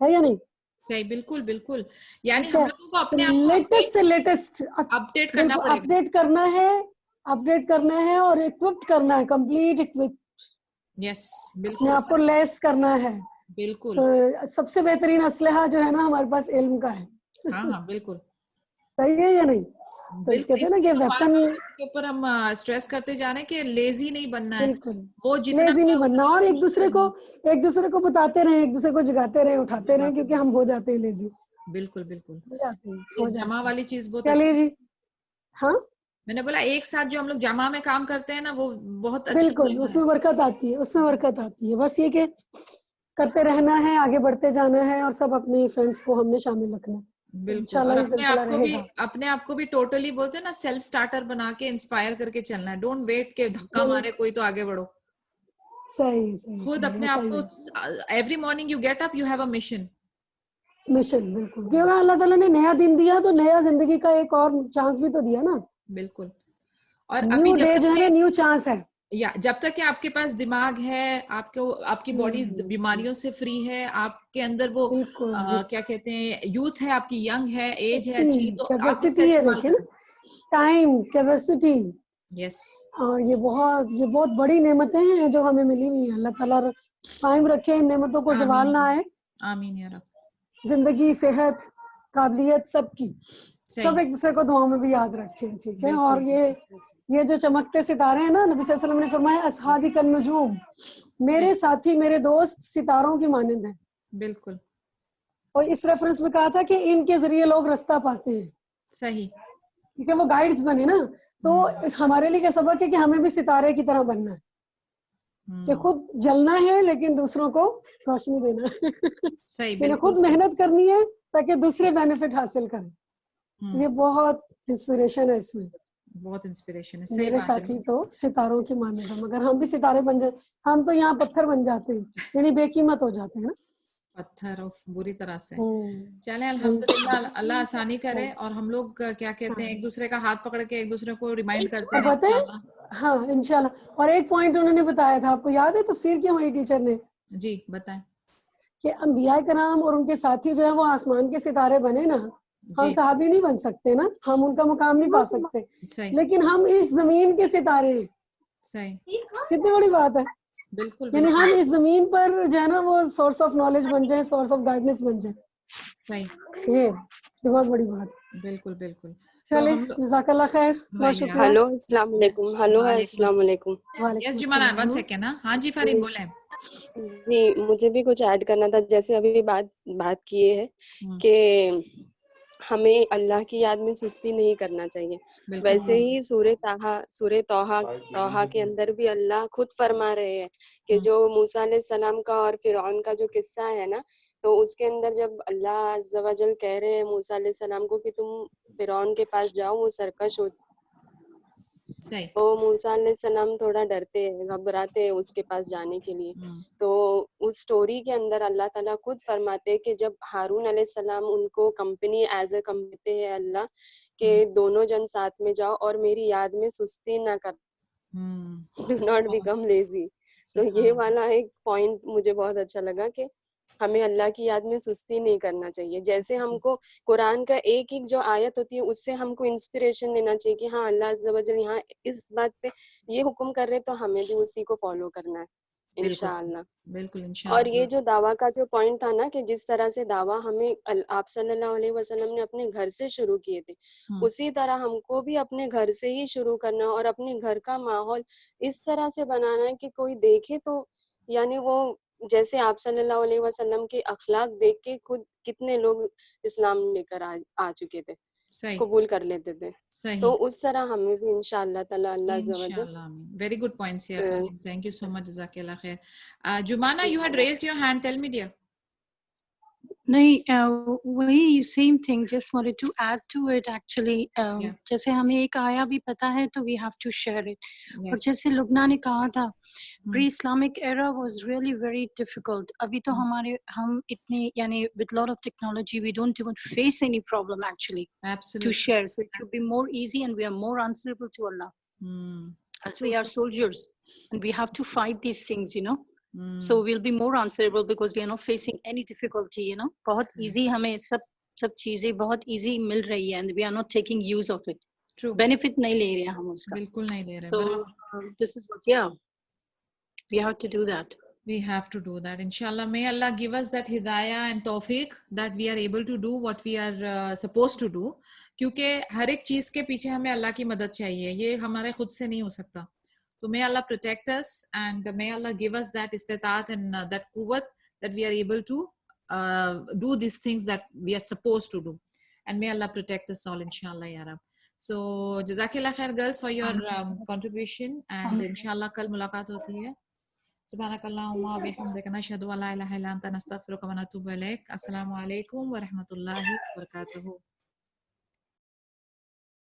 है या नहीं? सही। बिल्कुल बिल्कुल। यानी हम लोगों को अपने आप लेटेस्ट से लेटेस्ट अपडेट करना पड़ेगा। अपडेट करना है अपडेट करना है और इक्विप्ड करना है, कंप्लीट इक्विप, यस अपने बिल्कुल आप को लेस करना है। बिल्कुल। तो सबसे बेहतरीन असलहा जो है ना हमारे पास इल्म का है। हाँ हाँ बिल्कुल सही है या नहीं? तो बिल्कुल। कहते हैं ना इसलिए कि तो बार वेपन, बार इसके ऊपर हम स्ट्रेस करते जा रहे हैं कि लेजी नहीं बनना है, बिल्कुल वो जितना लेजी नहीं है बनना, उतना और कोशिश करनी एक दूसरे को बताते रहे, एक दूसरे को जगाते रहे, उठाते रहे, क्योंकि हम हो जाते हैं लेजी, बिल्कुल बिल्कुल। हो जाते हैं, ये हो जमा जाते हैं। वाली चीज बहुत चलिए अच्छी। जी, हाँ मैंने बोला एक साथ जो हम लोग जमा में काम करते हैं ना वो बहुत अच्छी बिल्कुल, जमा है। उसमें बरकत आती है, उसमें बरकत आती है। बस ये कि करते रहना है, आगे बढ़ते जाना है, और सब अपने फ्रेंड्स को हमने शामिल रखना है। तो बिल्कुल। इंशाल्लाह और ये सिलसिला रहेगा। अपने आप को भी टोटली बोलते हैं ना सेल्फ स्टार्टर बना के इंस्पायर करके चलना है। डोंट वेट के धक्का बिल्कुल मारे कोई तो आगे बढ़ो। सही सही खुद सही, अपने ऐसा आप ही को है। Every morning you get up, you have a mission. Mission, बिल्कुल, क्योंकि अल्लाह ताला ने नया दिन दिया तो नया जिंदगी का एक और चांस भी तो दिया ना। बिल्कुल। और अभी न्यू डे जो है ना, न्यू चांस है। जब तक कि आपके पास दिमाग है, आपको आपकी बॉडी हम्म, बीमारियों से फ्री है, आपके अंदर वो बिल्कुल क्या कहते हैं यूथ है, आपकी यंग है, एज है अच्छी, तो आप उसका कैपेसिटी है, इस्तेमाल देखिए ना, करें। Time capacity. यस और ये बहुत बड़ी नेमतें हैं जो हमें मिली हुई हैं। अल्लाह ताला कायम रखे इन नेमतों को, जवाल आमीन ना आए। आमीन या रब। जिंदगी, सेहत, काबिलियत सबकी, सब सही एक दूसरे को दुआओं में भी याद रखें, ठीक है। बिल्कुल और ये जो चमकते सितारे हैं ना, नबी सल्लल्लाहु अलैहि वसल्लम ने फरमाया असहाबी कन नुजूम, सही मेरे साथी मेरे दोस्त सितारों की मानंद हैं। बिल्कुल और इस रेफरेंस में कहा था कि इनके जरिए लोग रास्ता पाते हैं, सही। ठीक है, वो गाइड्स बने ना। तो हमारे लिए क्या सबक है कि हमें भी सितारे की तरह बनना है, कि हम्म खुद जलना है लेकिन दूसरों को रोशनी देना है। सही यानी बिल्कुल खुद सही। मेहनत करनी है ताकि दूसरे बेनिफिट हासिल करें। हम्म ये बहुत इंस्पिरेशन है इसमें। बहुत इंस्पिरेशन है, सही मेरे बात है। साथी तो सितारों की मानद है, मगर हम भी सितारे बन जाए, हम तो यहाँ पत्थर बन जाते हैं, यानी बेकीमत हो जाते हैं ना। पत्थर ऑफ बुरी तरह से। चले वही अल्हम्दुलिल्लाह, अल्लाह आसानी करे। चल, और हम लोग क्या कहते हैं, हाँ। एक दूसरे का हाथ पकड़ के एक दूसरे को रिमाइंड करते और रहे पता है, इंशाल्लाह। हाँ इंशाल्लाह। और एक पॉइंट उन्होंने बताया था, आपको याद है, तफसीर की हमारी टीचर ने, जी बताएं। कि अंबिया कराम और उनके साथी जो है वो आसमान के सितारे बने ना। हम जी सहाबी नहीं बन सकते ना, हम उनका मुकाम नहीं पा सकते, सही लेकिन हम इस जमीन के सितारे हैं। सही कितनी बड़ी बात है। बिल्कुल यानी बिल्कुल हम इस जमीन पर जो है ना वो सोर्स ऑफ नॉलेज बन जाए, सोर्स ऑफ गाइडेंस बन जाए, सही ये बहुत बड़ी बात है। बिल्कुल बिल्कुल। तो चले, हम लोग जज़ाकल्लाह खैर, बहुत भैया शुक्रिया। हेलो अस्सलाम वालेकुम। हेलो वालेकुम अस्सलाम वालेकुम। यस वालेकुम जुमाना, वन अस्सलाम। सेकेंड ना। हाँ जी फरीन बोले। जी, मुझे भी कुछ ऐड करना था। जैसे अभी बात किए है कि हमें अल्लाह की याद में सुस्ती नहीं करना चाहिए। बिल्कुल वैसे ही सूरे तौहा के अंदर भी अल्लाह खुद फरमा रहे हैं कि जो मूसा अलैहि सलाम का और फिरौन का जो किस्सा है ना, तो उसके अंदर जब अल्लाह अज़्ज़ा व जल कह रहे हैं मूसा अलैहि सलाम को कि तुम फिरौन के पास जाओ, वो सरकश हो, सही। तो मूसा अलैहिस्सलाम थोड़ा डरते हैं, घबराते हैं उसके पास जाने के लिए। तो उस स्टोरी के अंदर अल्लाह ताला खुद फरमाते हैं कि जब हारून अलैहिस्सलाम उनको कंपनी एज अ कंपनी है अल्लाह के दोनों जन साथ में जाओ और मेरी याद में सुस्ती ना कर, डू नॉट बिकम लेजी। तो ये वाला एक पॉइंट मुझे बहुत अच्छा लगा कि हमें अल्लाह की याद में सुस्ती नहीं करना चाहिए। जैसे हमको कुरान का एक एक जो आयत होती है उससे हमको इंस्पिरेशन लेना चाहिए कि हाँ अल्लाह अज़्ज़ा व जल यहाँ इस बात पे ये हुक्म कर रहे तो हमें भी उसी को फॉलो करना है बिल्कुल इंशाअल्लाह। बिल्कुल और ये इंशाल्लाह। जो दावा का जो पॉइंट था ना कि जिस तरह से दावा हमें आप सल्लल्लाहु अलैहि वसल्लम ने अपने घर से शुरू किए थे, उसी तरह हमको भी अपने घर से ही शुरू करना और अपने घर का माहौल इस तरह से बनाना है कि कोई देखे तो यानी वो जैसे आप सल्लल्लाहु अलैहि वसल्लम के अखलाक देख के खुद कितने लोग इस्लाम लेकर आ चुके थे, सही कबूल कर लेते थे। सही तो उस तरह हमें भी इंशाअल्लाह ताला अल्लाह अज़्ज़ा व जल इंशाल्लाह। Very good points here Fareen, thank you so much, जज़ाकल्लाह खैर। Jumana, you had raised your hand, tell me dear. नहीं, वही same thing, just wanted to add to it actually. जैसे हमें एक आया भी पता है तो we have to share it. और जैसे लुबना ने कहा था, pre Islamic era was really very difficult. अभी तो हम इतने यानी with lot of technology we don't even face any problem actually to share, so it should be more easy and we are more answerable to Allah as we are soldiers and we have to fight these things, you know. So we'll be more answerable because we are not facing any difficulty, you know. बहुत easy हमें सब चीजें बहुत easy मिल रही है and we are not taking use of it. True. Benefit नहीं ले रहे हैं हम उसका. बिल्कुल नहीं ले रहे. So बराबर. this is what, yeah, we have to do that. We have to do that. Inshallah, may Allah give us that hidayah and tawfiq that we are able to do what we are supposed to do. क्योंकि हर एक चीज के पीछे हमें अल्लाह की मदद चाहिए, ये हमारे खुद से नहीं हो सकता. So may Allah protect us and may Allah give us that istitaat and that quwwat that we are able to do these things that we are supposed to do. And may Allah protect us all, inshallah, ya Rab. So Jazakallah khair girls for your contribution, and inshallah kal mulaqat hoti hai. Subhanakallahumma wa bihamdika nashhadu an la ilaha illa anta nastaghfiruka wa natubu ilaik. Assalamu alaikum wa rahmatullahi wa barakatuhu.